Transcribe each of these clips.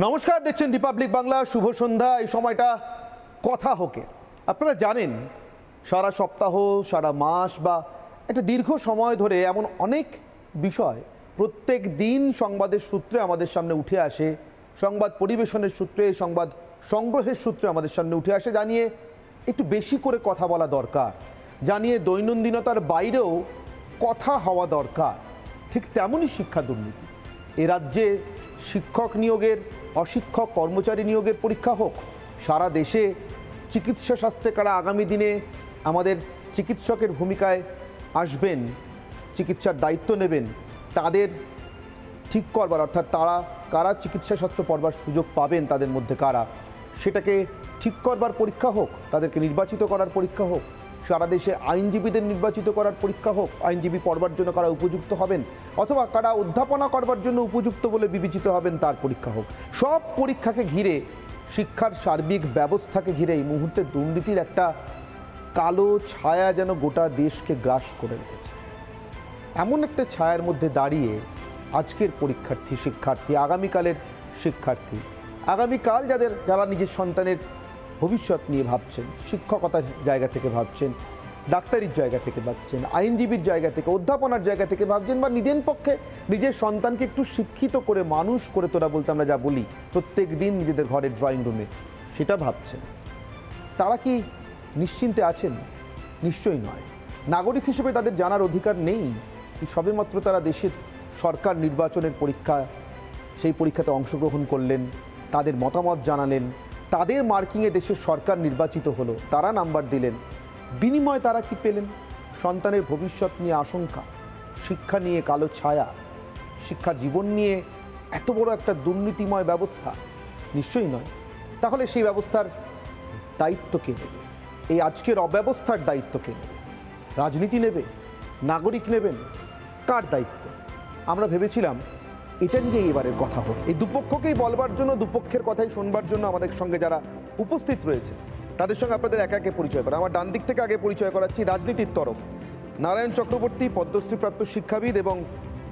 নমস্কার, দেখছেন রিপাবলিক বাংলা। শুভ সন্ধ্যা। এই সময়টা কথা হোকে। আপনারা জানেন সারা সপ্তাহ, সারা মাস বা একটা দীর্ঘ সময় ধরে এমন অনেক বিষয় প্রত্যেক দিন সংবাদের সূত্রে আমাদের সামনে উঠে আসে, সংবাদ পরিবেশনের সূত্রে, সংবাদ সংগ্রহের সূত্রে আমাদের সামনে উঠে আসে, জানিয়ে একটু বেশি করে কথা বলা দরকার, জানিয়ে দৈনন্দিনতার বাইরেও কথা হওয়া দরকার। ঠিক তেমনই শিক্ষা দুর্নীতি। এ রাজ্যে শিক্ষক নিয়োগের, অশিক্ষক কর্মচারী নিয়োগের পরীক্ষা হোক, সারা দেশে চিকিৎসা শাস্ত্রে কারা আগামী দিনে আমাদের চিকিৎসকের ভূমিকায় আসবেন, চিকিৎসার দায়িত্ব নেবেন, তাদের ঠিক করবার, অর্থাৎ তারা কারা চিকিৎসা শাস্ত্র পড়বার সুযোগ পাবেন, তাদের মধ্যে কারা, সেটাকে ঠিক করবার পরীক্ষা হোক, তাদেরকে নির্বাচিত করার পরীক্ষা হোক, সারা দেশে আইনজীবীদের নির্বাচিত করার পরীক্ষা হোক, আইনজীবী পড়বার জন্য কারা উপযুক্ত হবেন অথবা কারা অধ্যাপনা করবার জন্য উপযুক্ত বলে বিবেচিত হবেন তার পরীক্ষা হোক। সব পরীক্ষাকে ঘিরে, শিক্ষার সার্বিক ব্যবস্থাকে ঘিরে এই মুহূর্তে দুর্নীতির একটা কালো ছায়া যেন গোটা দেশকে গ্রাস করে রেখেছে। এমন একটা ছায়ার মধ্যে দাঁড়িয়ে আজকের পরীক্ষার্থী, শিক্ষার্থী, আগামীকালের শিক্ষার্থী, আগামীকাল যারা নিজের সন্তানের ভবিষ্যৎ নিয়ে ভাবছেন, শিক্ষকতার জায়গা থেকে ভাবছেন, ডাক্তারির জায়গা থেকে ভাবছেন, আইনজীবীর জায়গা থেকে, অধ্যাপনার জায়গা থেকে ভাবছেন, বা নিজের পক্ষে নিজের সন্তানকে একটু শিক্ষিত করে মানুষ করে তোলা বলতে আমরা যা বলি প্রত্যেক দিন নিজেদের ঘরের ড্রয়িং রুমে, সেটা ভাবছেন, তারা কি নিশ্চিন্তে আছেন? নিশ্চয়ই নয়। নাগরিক হিসেবে তাদের জানার অধিকার নেই সবেমাত্র তারা দেশের সরকার নির্বাচনের পরীক্ষা, সেই পরীক্ষাতে অংশগ্রহণ করলেন, তাদের মতামত জানালেন, তাদের মার্কিংয়ে দেশের সরকার নির্বাচিত হলো, তারা নাম্বার দিলেন, বিনিময়ে তারা কি পেলেন? সন্তানের ভবিষ্যৎ নিয়ে আশঙ্কা, শিক্ষা নিয়ে কালো ছায়া, শিক্ষা জীবন নিয়ে এত বড় একটা দুর্নীতিময় ব্যবস্থা? নিশ্চয়ই নয়। তাহলে সেই ব্যবস্থার দায়িত্ব কে নেবে? এই আজকের অব্যবস্থার দায়িত্ব কে নেবে? রাজনীতি নেবে? নাগরিক নেবেন? কার দায়িত্ব? আমরা ভেবেছিলাম এটা নিয়ে এবারের কথা হোক। এই দুপক্ষকেই বলবার জন্য, দুপক্ষের কথাই শুনবার জন্য আমাদের সঙ্গে যারা উপস্থিত রয়েছে তাদের সঙ্গে আপনাদের একে একে পরিচয় করা। আমার ডান দিক থেকে আগে পরিচয় করাচ্ছি রাজনীতির তরফ নারায়ণ চক্রবর্তী, পদ্মশ্রীপ্রাপ্ত শিক্ষাবিদ এবং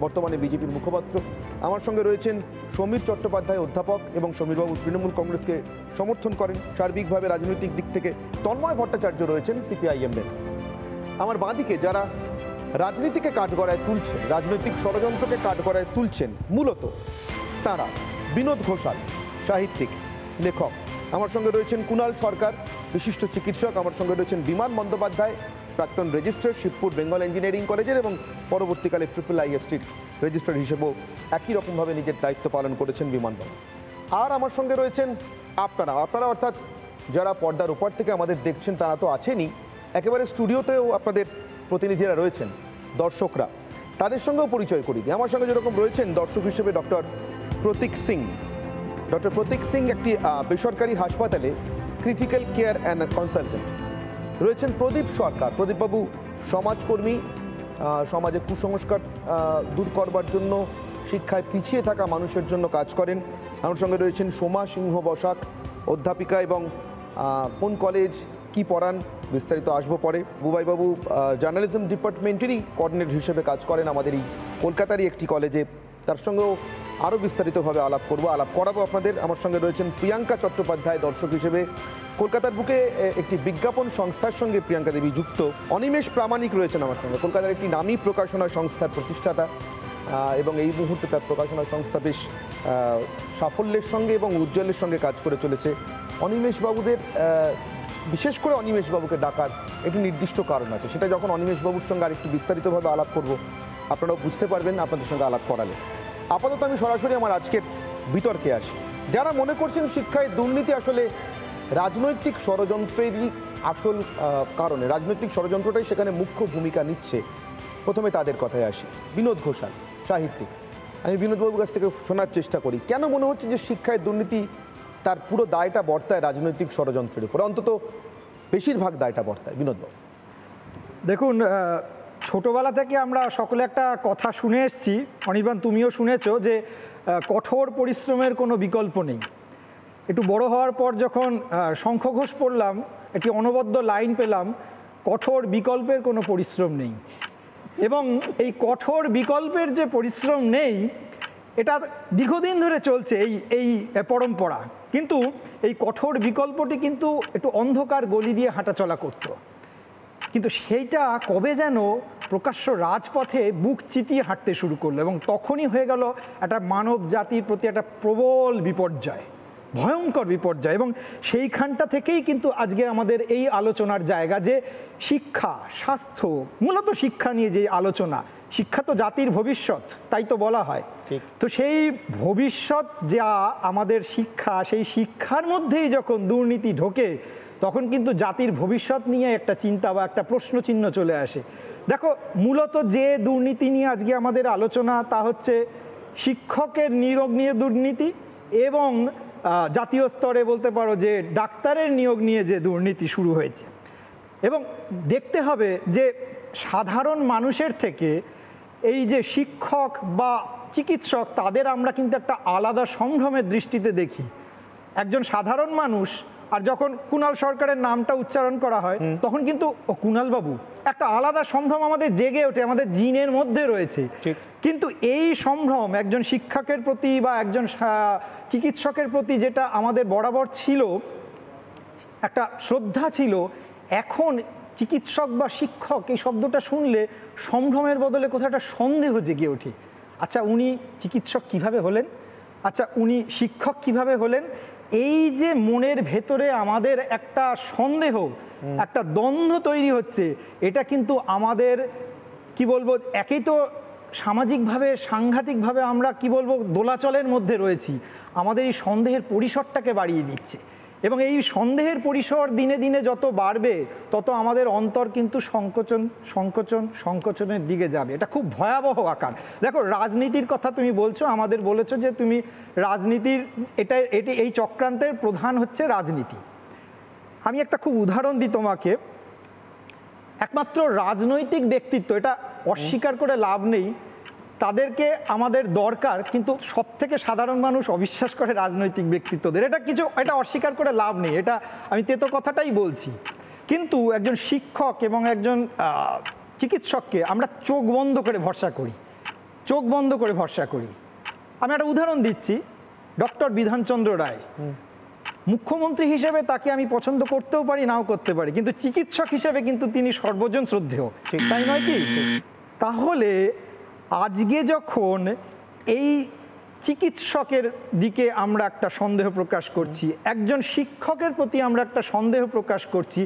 বর্তমানে বিজেপির মুখপাত্র। আমার সঙ্গে রয়েছেন সমীর চট্টোপাধ্যায়, অধ্যাপক, এবং সমীরবাবু তৃণমূল কংগ্রেসকে সমর্থন করেন সার্বিকভাবে রাজনৈতিক দিক থেকে। তন্ময় ভট্টাচার্য রয়েছেন সিপিআইএম নেতা। আমার বাঁ দিকে যারা রাজনীতিকে কাঠগড়ায় তুলছেন, রাজনৈতিক ষড়যন্ত্রকে কাঠগড়ায় তুলছেন, মূলত তারা বিনোদ ঘোষাল, সাহিত্যিক, লেখক। আমার সঙ্গে রয়েছেন কুণাল সরকার, বিশিষ্ট চিকিৎসক। আমার সঙ্গে রয়েছেন বিমান বন্দ্যোপাধ্যায়, প্রাক্তন রেজিস্ট্রার, শিবপুর বেঙ্গল ইঞ্জিনিয়ারিং কলেজের, এবং পরবর্তীকালে IIScর রেজিস্ট্রার হিসেবেও একই রকমভাবে নিজের দায়িত্ব পালন করেছেন বিমানবন্দর। আর আমার সঙ্গে রয়েছেন আপনারা অর্থাৎ যারা পর্দার ওপার থেকে আমাদের দেখছেন তারা তো আছেনই, একেবারে স্টুডিওতেও আপনাদের প্রতিনিধিরা রয়েছেন, দর্শকরা, তাদের সঙ্গেও পরিচয় করিয়ে দিই। আমার সঙ্গে যেরকম রয়েছেন দর্শক হিসেবে ডক্টর প্রতীক সিং। ডক্টর প্রতীক সিং একটি বেসরকারি হাসপাতালে ক্রিটিক্যাল কেয়ার অ্যান্ড কনসালটেন্ট। রয়েছেন প্রদীপ সরকার। প্রদীপবাবু সমাজকর্মী, সমাজে কুসংস্কার দূর করবার জন্য, শিক্ষায় পিছিয়ে থাকা মানুষের জন্য কাজ করেন। আমার সঙ্গে রয়েছেন সোমা সিংহ বসাক, অধ্যাপিকা, এবং কোন কলেজ কি পড়ান বিস্তারিত আসবো পরে। বুবাইবাবু জার্নালিজম ডিপার্টমেন্টেরই কোঅর্ডিনেটর হিসেবে কাজ করেন আমাদের এই কলকাতারই একটি কলেজে, তার সঙ্গেও আরও বিস্তারিতভাবে আলাপ করাবো আপনাদের। আমার সঙ্গে রয়েছেন প্রিয়াঙ্কা চট্টোপাধ্যায়, দর্শক হিসেবে কলকাতার বুকে একটি বিজ্ঞাপন সংস্থার সঙ্গে প্রিয়াঙ্কা দেবী যুক্ত। অনিমেষ প্রামাণিক রয়েছেন আমার সঙ্গে, কলকাতার একটি নামী প্রকাশনা সংস্থার প্রতিষ্ঠাতা, এবং এই মুহূর্তে তার প্রকাশনা সংস্থা বেশ সাফল্যের সঙ্গে এবং উজ্জ্বলের সঙ্গে কাজ করে চলেছে। অনিমেষবাবুদের, বিশেষ করে অনিমেষবাবুকে ডাকার একটি নির্দিষ্ট কারণ আছে, সেটা যখন অনিমেষবাবুর সঙ্গে আরেকটু বিস্তারিতভাবে আলাপ করব আপনারাও বুঝতে পারবেন আপনাদের সঙ্গে আলাপ করালে। আপাতত আমি সরাসরি আমার আজকের বিতর্কে আসি। যারা মনে করছেন শিক্ষায় দুর্নীতি আসলে রাজনৈতিক ষড়যন্ত্রেরই আসল কারণে, রাজনৈতিক ষড়যন্ত্রটাই সেখানে মুখ্য ভূমিকা নিচ্ছে, প্রথমে তাদের কথায় আসি। বিনোদ ঘোষাল, সাহিত্যিক। আমি বিনোদবাবুর কাছ থেকে শোনার চেষ্টা করি, কেন মনে হচ্ছে যে শিক্ষায় দুর্নীতি তার পুরো দায়টা বর্তায় রাজনৈতিক ষড়যন্ত্রের উপরে, অন্তত বেশিরভাগ দায়টা বর্তায়? বিনোদবাবু দেখুন, ছোটোবেলা থেকে আমরা সকলে একটা কথা শুনে এসেছি, অনির্বাণ তুমিও শুনেছো, যে কঠোর পরিশ্রমের কোনো বিকল্প নেই। একটু বড় হওয়ার পর যখন শঙ্খ ঘোষ পড়লাম, একটি অনবদ্য লাইন পেলাম, কঠোর বিকল্পের কোনো পরিশ্রম নেই। এবং এই কঠোর বিকল্পের যে পরিশ্রম নেই, এটা দীর্ঘদিন ধরে চলছে এই পরম্পরা, কিন্তু এই কঠোর বিকল্পটি কিন্তু একটু অন্ধকার গলি দিয়ে হাঁটাচলা করতো, কিন্তু সেইটা কবে যেন প্রকাশ্য রাজপথে বুক চিতিয়ে হাঁটতে শুরু করলো এবং তখনই হয়ে গেল একটা মানব জাতির প্রতি একটা প্রবল বিপর্যয়, ভয়ঙ্কর বিপর্যয়। এবং সেইখানটা থেকেই কিন্তু আজকে আমাদের এই আলোচনার জায়গা, যে শিক্ষা, স্বাস্থ্য, মূলত শিক্ষা নিয়ে যে আলোচনা, শিক্ষা তো জাতির ভবিষ্যৎ, তাই তো বলা হয়। তো সেই ভবিষ্যৎ যা আমাদের শিক্ষা, সেই শিক্ষার মধ্যেই যখন দুর্নীতি ঢোকে, তখন কিন্তু জাতির ভবিষ্যৎ নিয়ে একটা চিন্তা বা একটা প্রশ্নচিহ্ন চলে আসে। দেখো, মূলত যে দুর্নীতি নিয়ে আজকে আমাদের আলোচনা, তা হচ্ছে শিক্ষকের নিয়োগ নিয়ে দুর্নীতি এবং জাতীয় স্তরে বলতে পারো যে ডাক্তারের নিয়োগ নিয়ে যে দুর্নীতি শুরু হয়েছে। এবং দেখতে হবে যে সাধারণ মানুষের থেকে এই যে শিক্ষক বা চিকিৎসক, তাদের আমরা কিন্তু একটা আলাদা সম্ভ্রমের দৃষ্টিতে দেখি। একজন সাধারণ মানুষ, আর যখন কুণাল সরকারের নামটা উচ্চারণ করা হয়, তখন কিন্তু কুণাল বাবু একটা আলাদা সম্ভ্রম আমাদের জেগে ওঠে, আমাদের জিনের মধ্যে রয়েছে। কিন্তু এই সম্ভ্রম একজন শিক্ষকের প্রতি বা একজন চিকিৎসকের প্রতি যেটা আমাদের বরাবর ছিল, একটা শ্রদ্ধা ছিল, এখন চিকিৎসক বা শিক্ষক এই শব্দটা শুনলে সম্ভ্রমের বদলে কোথাও একটা সন্দেহ জেগে ওঠে। আচ্ছা, উনি চিকিৎসক কিভাবে হলেন? আচ্ছা, উনি শিক্ষক কিভাবে হলেন? এই যে মনের ভেতরে আমাদের একটা সন্দেহ, একটা দ্বন্দ্ব তৈরি হচ্ছে, এটা কিন্তু আমাদের কি বলবো, একেই তো সামাজিকভাবে সাংঘাতিকভাবে আমরা কি বলবো দোলাচলের মধ্যে রয়েছি, আমাদের এই সন্দেহের পরিসরটাকে বাড়িয়ে দিচ্ছে। এবং এই সন্দেহের পরিসর দিনে দিনে যত বাড়বে, তত আমাদের অন্তর কিন্তু সংকোচনের দিকে যাবে। এটা খুব ভয়াবহ আকার। দেখো, রাজনীতির কথা তুমি বলছো, আমাদের বলেছো যে তুমি রাজনীতির এটি এই চক্রান্তের প্রধান হচ্ছে রাজনীতি। আমি একটা খুব উদাহরণ দিই তোমাকে। একমাত্র রাজনৈতিক ব্যক্তিত্ব, এটা অস্বীকার করে লাভ নেই, তাদেরকে আমাদের দরকার, কিন্তু সব থেকে সাধারণ মানুষ অবিশ্বাস করে রাজনৈতিক ব্যক্তিত্বদের। এটা অস্বীকার করে লাভ নেই, এটা আমি তেতো কথাটাই বলছি। কিন্তু একজন শিক্ষক এবং একজন চিকিৎসককে আমরা চোখ বন্ধ করে ভরসা করি। আমি একটা উদাহরণ দিচ্ছি, ডক্টর বিধানচন্দ্র রায়। মুখ্যমন্ত্রী হিসেবে তাকে আমি পছন্দ করতেও পারি, নাও করতে পারি, কিন্তু চিকিৎসক হিসেবে কিন্তু তিনি সর্বজন শ্রদ্ধেয়, তাই নয় কি? তাহলে আজকে যখন এই চিকিৎসকের দিকে আমরা একটা সন্দেহ প্রকাশ করছি, একজন শিক্ষকের প্রতি আমরা একটা সন্দেহ প্রকাশ করছি,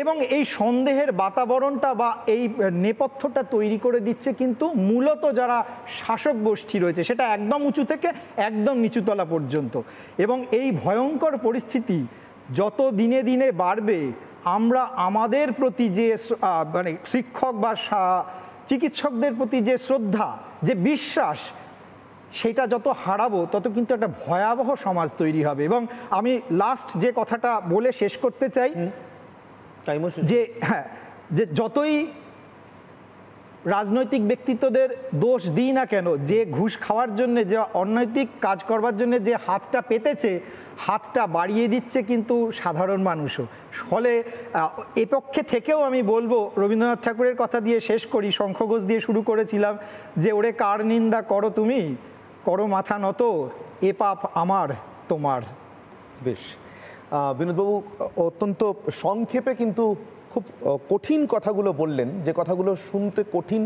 এবং এই সন্দেহের বাতাবরণটা বা এই নেপথ্যটা তৈরি করে দিচ্ছে কিন্তু মূলত যারা শাসক গোষ্ঠী রয়েছে, সেটা একদম উঁচু থেকে একদম নিচুতলা পর্যন্ত। এবং এই ভয়ঙ্কর পরিস্থিতি যত দিনে দিনে বাড়বে, আমরা আমাদের প্রতি যে মানে শিক্ষক বা চিকিৎসকদের প্রতি যে শ্রদ্ধা, যে বিশ্বাস, সেটা যত হারাবো, তত কিন্তু একটা ভয়াবহ সমাজ তৈরি হবে। এবং আমি লাস্ট যে কথাটা বলে শেষ করতে চাই, যে যতই রাজনৈতিক ব্যক্তিত্বদের দোষ দিই না কেন, যে ঘুষ খাওয়ার জন্য, যে অনৈতিক কাজ করবার জন্য যে হাতটা পেতেছে, হাতটা বাড়িয়ে দিচ্ছে কিন্তু সাধারণ মানুষও। ফলে এ পক্ষে থেকেও আমি বলবো, রবীন্দ্রনাথ ঠাকুরের কথা দিয়ে শেষ করি, শঙ্খ ঘোষ দিয়ে শুরু করেছিলাম, যে ওরে কার নিন্দা করো তুমি, করো মাথা নত, এ পাপ আমার তোমার। বেশ, বিনোদবাবু অত্যন্ত সংক্ষেপে কিন্তু খুব কঠিন কথাগুলো বললেন, যে কথাগুলো শুনতে কঠিন,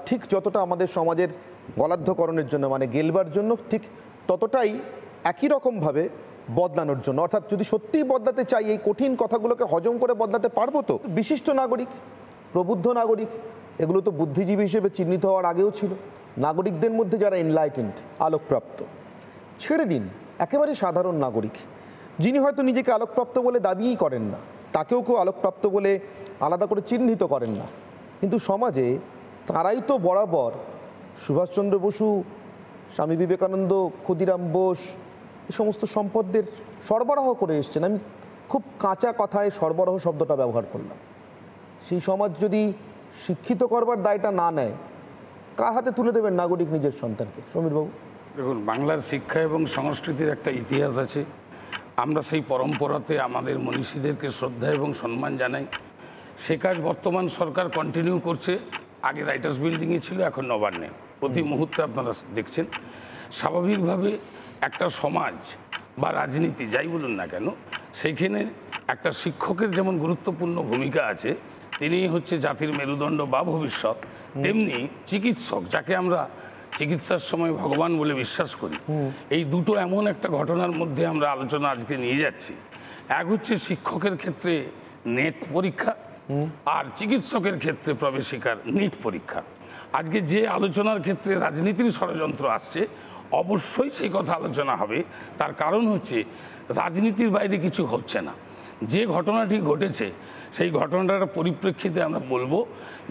ঠিক যতটা আমাদের সমাজের গলার্ধকরণের জন্য, মানে গেলবার জন্য, ঠিক ততটাই একই রকমভাবে বদলানোর জন্য। অর্থাৎ যদি সত্যিই বদলাতে চাই, এই কঠিন কথাগুলোকে হজম করে বদলাতে পারবো তো? বিশিষ্ট নাগরিক, প্রবুদ্ধ নাগরিক, এগুলো তো বুদ্ধিজীবী হিসেবে চিহ্নিত হওয়ার আগেও ছিল। নাগরিকদের মধ্যে যারা এনলাইটেন্ড, আলোকপ্রাপ্ত, ছেড়ে দিন একেবারে সাধারণ নাগরিক, যিনি হয়তো নিজেকে আলোকপ্রাপ্ত বলে দাবিই করেন না, তাকেও কেউ আলোকপ্রাপ্ত বলে আলাদা করে চিহ্নিত করেন না, কিন্তু সমাজে তারাই তো বরাবর সুভাষচন্দ্র বসু, স্বামী বিবেকানন্দ, ক্ষুদিরাম বোস, এই সমস্ত সম্পদের সরবরাহ করে এসছেন। আমি খুব কাঁচা কথায় সরবরাহ শব্দটা ব্যবহার করলাম। সেই সমাজ যদি শিক্ষিত করবার দায়টা না নেয়, কার হাতে তুলে দেবেন নাগরিক নিজের সন্তানকে? সমীরবাবু, দেখুন, বাংলার শিক্ষা এবং সংস্কৃতির একটা ইতিহাস আছে। আমরা সেই পরম্পরাতে আমাদের মনীষীদেরকে শ্রদ্ধা এবং সম্মান জানাই। সে কাজ বর্তমান সরকার কন্টিনিউ করছে। আগে রাইটার্স বিল্ডিংয়ে ছিল, এখন নবান্নে। প্রতি মুহূর্তে আপনারা দেখছেন স্বাভাবিকভাবে একটা সমাজ বা রাজনীতি যাই বলুন না কেন, সেইখানে একটা শিক্ষকের যেমন গুরুত্বপূর্ণ ভূমিকা আছে, তিনি হচ্ছে জাতির মেরুদণ্ড বা ভবিষ্যৎ, তেমনি চিকিৎসক, যাকে আমরা চিকিৎসার সময় ভগবান বলে বিশ্বাস করি, এই দুটো এমন একটা ঘটনার মধ্যে আমরা আলোচনা আজকে নিয়ে যাচ্ছি। এক হচ্ছে শিক্ষকের ক্ষেত্রে নেট পরীক্ষা, আর চিকিৎসকের ক্ষেত্রে প্রবেশিকার নিট পরীক্ষা। আজকে যে আলোচনার ক্ষেত্রে রাজনীতির ষড়যন্ত্র আসছে, অবশ্যই সেই কথা আলোচনা হবে। তার কারণ হচ্ছে রাজনীতির বাইরে কিছু হচ্ছে না। যে ঘটনাটি ঘটেছে সেই ঘটনাটার পরিপ্রেক্ষিতে আমরা বলবো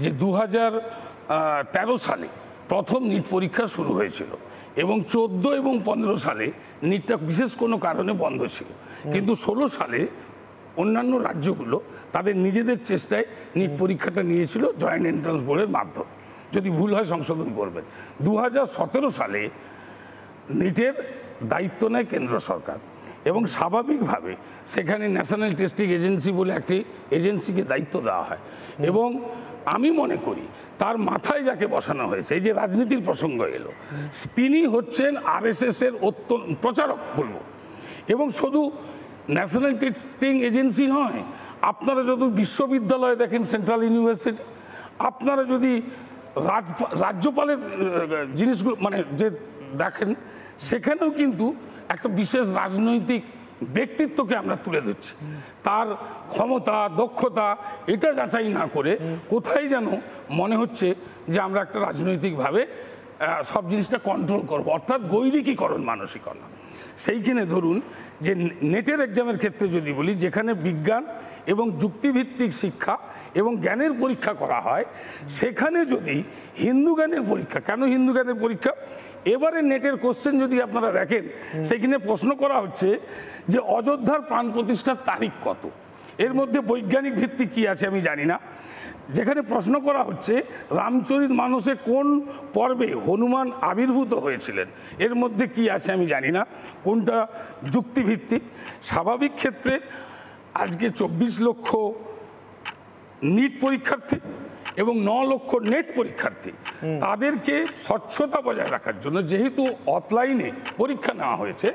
যে 2013 সালে প্রথম নিট পরীক্ষা শুরু হয়েছিল এবং 14 এবং 15 সালে নিটটা বিশেষ কোনো কারণে বন্ধ ছিল, কিন্তু 16 সালে অন্যান্য রাজ্যগুলো তাদের নিজেদের চেষ্টায় নিট পরীক্ষাটা নিয়েছিল জয়েন্ট এন্ট্রান্স বোর্ডের মাধ্যমে। যদি ভুল হয় সংশোধন করবেন। 2017 সালে নিটের দায়িত্ব নেয় কেন্দ্র সরকার এবং স্বাভাবিকভাবে সেখানে ন্যাশনাল টেস্টিং এজেন্সি বলে একটি এজেন্সিকে দায়িত্ব দেওয়া হয় এবং আমি মনে করি তার মাথায় যাকে বসানো হয়েছে, এই যে রাজনীতির প্রসঙ্গ এলো, তিনি হচ্ছেন RSS এর প্রচারক বলবো। এবং শুধু ন্যাশনাল টেস্টিং এজেন্সি নয়, আপনারা যদি বিশ্ববিদ্যালয়ে দেখেন, সেন্ট্রাল ইউনিভার্সিটি, আপনারা যদি রাজ্যপালের জিনিসগুলো মানে যে দেখেন, সেখানেও কিন্তু একটা বিশেষ রাজনৈতিক ব্যক্তিত্বকে আমরা তুলে ধরছি। তার ক্ষমতা, দক্ষতা এটা যাচাই না করে কোথায় যেন মনে হচ্ছে যে আমরা একটা রাজনৈতিকভাবে সব জিনিসটা কন্ট্রোল করব, অর্থাৎ গৈরিকীকরণ মানসিকতা। সেইখানে ধরুন যে নেটের এক্সামের ক্ষেত্রে যদি বলি, যেখানে বিজ্ঞান এবং যুক্তিভিত্তিক শিক্ষা এবং জ্ঞানের পরীক্ষা করা হয়, সেখানে যদি হিন্দু জ্ঞানের পরীক্ষা, কেন হিন্দু জ্ঞানের পরীক্ষা? এবারে নেটের কোশ্চেন যদি আপনারা দেখেন, সেখানে প্রশ্ন করা হচ্ছে যে অযোধ্যার প্রাণ প্রতিষ্ঠার তারিখ কত। এর মধ্যে বৈজ্ঞানিক ভিত্তি কি আছে আমি জানি না। যেখানে প্রশ্ন করা হচ্ছে রামচরিতমানসে কোন পর্বে হনুমান আবির্ভূত হয়েছিলেন, এর মধ্যে কি আছে আমি জানি না, কোনটা যুক্তিভিত্তিক। স্বাভাবিক ক্ষেত্রে আজকে 24 লক্ষ নিট পরীক্ষার্থী এবং 9 লক্ষ নেট পরীক্ষার্থী, তাদেরকে স্বচ্ছতা বজায় রাখার জন্য যেহেতু অফলাইনে পরীক্ষা নেওয়া হয়েছে,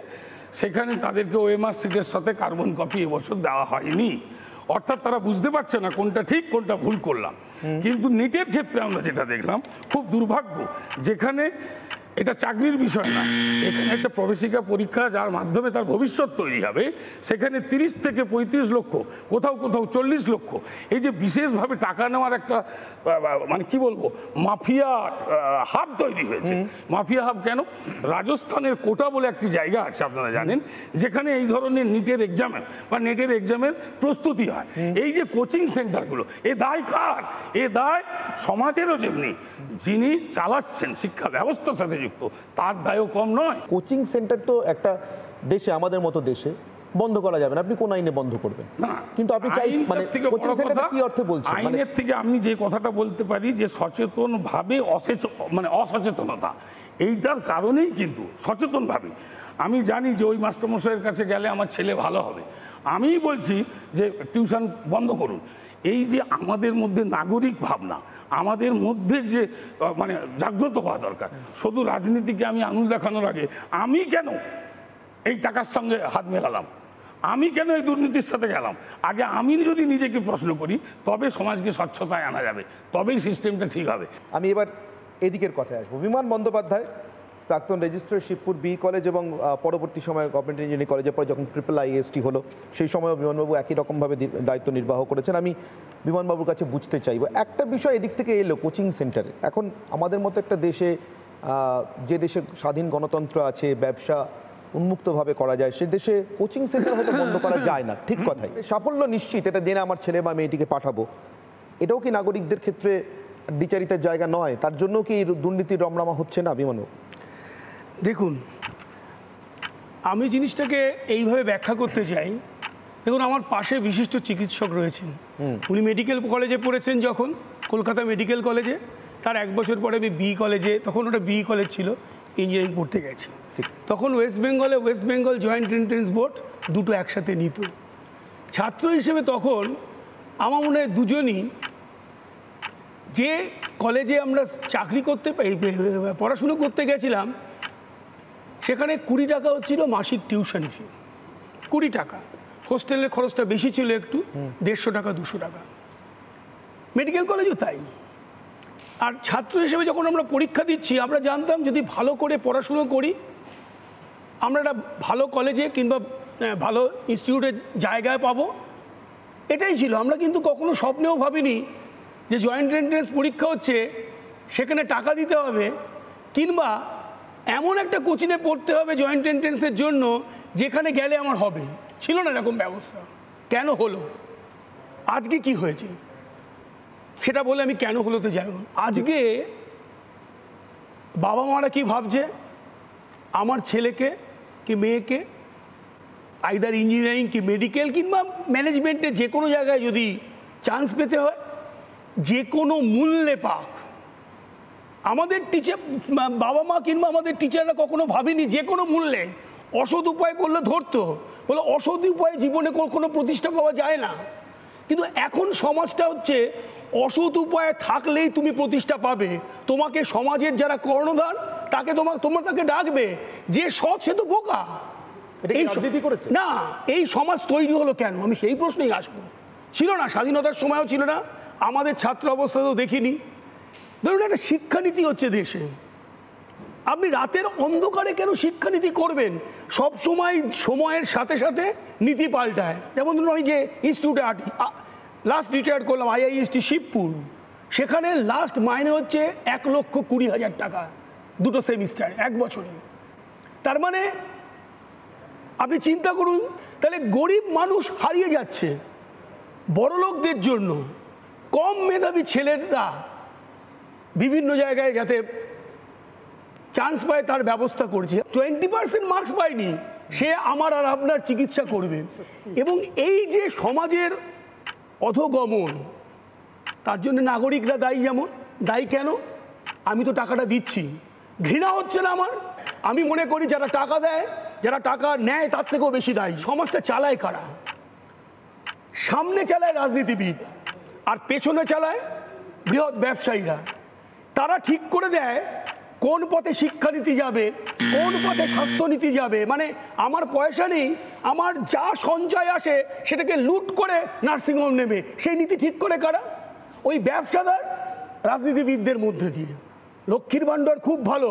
সেখানে তাদেরকে ওএমআর সিটের সাথে কার্বন কপি এবছর দেওয়া হয়নি। অর্থাৎ তারা বুঝতে পারছে না কোনটা ঠিক কোনটা ভুল করলাম। কিন্তু নিটের ক্ষেত্রে আমরা যেটা দেখলাম, খুব দুর্ভাগ্য, যেখানে এটা চাকরির বিষয় না, এখানে একটা প্রবেশিকা পরীক্ষা যার মাধ্যমে তার ভবিষ্যৎ তৈরি হবে, সেখানে 30 থেকে 35 লক্ষ, কোথাও কোথাও 40 লক্ষ, এই যে বিশেষভাবে টাকা নেওয়ার একটা মানে কি বলবো, মাফিয়া হাব তৈরি হয়েছে। মাফিয়া হাব কেন? রাজস্থানের কোটা বলে একটি জায়গা আছে আপনারা জানেন, যেখানে এই ধরনের নিটের এক্সামের বা নেটের এক্সামের প্রস্তুতি হয়। এই যে কোচিং সেন্টারগুলো, এ দায় কার? এ দায় সমাজেরও, যেমনি যিনি চালাচ্ছেন শিক্ষা ব্যবস্থার সাথে যুক্ত, তার দায়ও কম নয়। কোচিং সেন্টার তো একটা দেশে, আমাদের মতো দেশে বন্ধ করা যাবে না, আপনি কোন আইনে বন্ধ করবেন? না, কিন্তু আপনি চাই মানে কোচিং সেন্টার কি অর্থে বলছেন? আইনের থেকে আমি যে কথাটা বলতে পারি যে সচেতনভাবে মানে অসচেতনতা, এইটার কারণেই কিন্তু সচেতনভাবে আমি জানি যে ওই মাস্টারমশাইয়ের কাছে গেলে আমার ছেলে ভালো হবে, আমি বলছি যে টিউশন বন্ধ করুন। এই যে আমাদের মধ্যে নাগরিক ভাবনা, আমাদের মধ্যে যে মানে জাগ্রত হওয়া দরকার। শুধু রাজনীতিকে আমি আঙুল দেখানোর আগে আমি কেন এই টাকার সঙ্গে হাত মেলালাম, আমি কেন এই দুর্নীতির সাথে গেলাম, আগে আমি যদি নিজেকে প্রশ্ন করি, তবে সমাজকে স্বচ্ছতায় আনা যাবে, তবেই সিস্টেমটা ঠিক হবে। আমি এবার এদিকের কথায় আসবো। বিমান বন্দ্যোপাধ্যায় প্রাক্তন রেজিস্ট্রার, শিবপুর বি কলেজ এবং পরবর্তী সময়ে গভর্নমেন্ট ইঞ্জিনিয়ারিং কলেজের পরে যখন IIST হলো, সেই সময়ও বিমানবাবু একই রকমভাবে দায়িত্ব নির্বাহ করেছেন। আমি বিমানবাবুর কাছে বুঝতে চাইব একটা বিষয় এদিক থেকে এলো, কোচিং সেন্টারে। এখন আমাদের মতো একটা দেশে, যে দেশে স্বাধীন গণতন্ত্র আছে, ব্যবসা উন্মুক্তভাবে করা যায়, সে দেশে কোচিং সেন্টার হয়তো বন্ধ করা যায় না, ঠিক কথাই। সাফল্য নিশ্চিত, এটা জেনে আমার ছেলে বা মেয়েটিকে পাঠাবো, এটাও কি নাগরিকদের ক্ষেত্রে দ্বিচারিতার জায়গা নয়? তার জন্য কি দুর্নীতির রমরমা হচ্ছে না বিমানবাবু? দেখুন, আমি জিনিসটাকে এইভাবে ব্যাখ্যা করতে চাই। দেখুন, আমার পাশে বিশিষ্ট চিকিৎসক রয়েছেন, উনি মেডিকেল কলেজে পড়েছেন যখন, কলকাতা মেডিকেল কলেজে। তার 1 বছর পরে আমি বি কলেজে, তখন ওটা বি কলেজ ছিল, ইঞ্জিনিয়ারিং পড়তে গেছি। তখন West Bengal joint entrance board দুটো একসাথে নিত। ছাত্র হিসেবে তখন আমার মনে হয় দুজনই, যে কলেজে আমরা চাকরি করতে পড়াশুনো করতে গেছিলাম, সেখানে 20 টাকা হচ্ছিল মাসিক টিউশন ফি, 20 টাকা। হোস্টেলের খরচটা বেশি ছিল একটু, 150 টাকা 200 টাকা। মেডিকেল কলেজও তাই। আর ছাত্র হিসেবে যখন আমরা পরীক্ষা দিচ্ছি, আমরা জানতাম যদি ভালো করে পড়াশুনো করি আমরা একটা ভালো কলেজে কিংবা ভালো ইনস্টিটিউটের জায়গায় পাবো, এটাই ছিল। আমরা কিন্তু কখনো স্বপ্নেও ভাবিনি যে জয়েন্ট এন্ট্রান্স পরীক্ষা হচ্ছে, সেখানে টাকা দিতে হবে, কিংবা এমন একটা কোচিংয়ে পড়তে হবে জয়েন্ট এন্ট্রান্সের জন্য যেখানে গেলে আমার হবে। ছিল না এরকম ব্যবস্থা। কেন হলো? আজকে কি হয়েছে সেটা বলে আমি কেন হলো তো যাই। আজকে বাবা মারা কি ভাবছে, আমার ছেলেকে কি মেয়েকে আইদার ইঞ্জিনিয়ারিং কি মেডিকেল কিংবা ম্যানেজমেন্টের যে কোনো জায়গায় যদি চান্স পেতে হয়, যে কোনো মূল্যে পাক। আমাদের টিচার, বাবা মা কিংবা আমাদের টিচাররা কখনো ভাবিনি যে কোনো মূল্যে। অসৎ উপায় করলে ধরতো, বলে অসৎ উপায়ে জীবনে কোনো প্রতিষ্ঠা পাওয়া যায় না। কিন্তু এখন সমাজটা হচ্ছে অসৎ উপায়ে থাকলেই তুমি প্রতিষ্ঠা পাবে। তোমাকে সমাজের যারা কর্ণধার তাকে তোমার তাকে ডাকবে, যে সৎ সে তো বোকা। না, এই সমাজ তৈরি হলো কেন? আমি সেই প্রশ্নেই আসবো। ছিল না স্বাধীনতার সময়ও ছিল না, আমাদের ছাত্র অবস্থাতেও দেখিনি। ধরুন একটা শিক্ষানীতি হচ্ছে দেশে, আপনি রাতের অন্ধকারে কেন শিক্ষানীতি করবেন? সব সময় সময়ের সাথে সাথে নীতি পাল্টায়। যেমন ধরুন আমি যে ইনস্টিটিউটে লাস্ট রিটায়ার করলাম, IIST শিবপুর, সেখানে লাস্ট মাইনে হচ্ছে 1,20,000 টাকা, 2 সেমিস্টার, 1 বছরে। তার মানে আপনি চিন্তা করুন, তাহলে গরিব মানুষ হারিয়ে যাচ্ছে বড়লোকদের জন্য। কম মেধাবী ছেলেরা বিভিন্ন জায়গায় যাতে চান্স পায় তার ব্যবস্থা করছে। 20% মার্কস পায়নি, সে আমার আর আপনার চিকিৎসা করবে। এবং এই যে সমাজের অধোগমন, তার জন্য নাগরিকরা দায়ী। যেমন দায়ী কেন? আমি তো টাকাটা দিচ্ছি, ঘৃণা হচ্ছে না আমার? আমি মনে করি যারা টাকা দেয়, যারা টাকা নেয় তার থেকেও বেশি দায়ী। সমাজটা চালায় কারা? সামনে চালায় রাজনীতিবিদ, আর পেছনে চালায় বৃহৎ ব্যবসায়ীরা। তারা ঠিক করে দেয় কোন পথে শিক্ষানীতি যাবে, কোন পথে স্বাস্থ্যনীতি যাবে। মানে আমার পয়সা নেই, আমার যা সঞ্চয় আসে সেটাকে লুট করে নার্সিংহোম নেবে, সেই নীতি ঠিক করে কারা? ওই ব্যবসাদার রাজনীতিবিদদের মধ্যে দিয়ে। লক্ষ্মীর ভাণ্ডার খুব ভালো,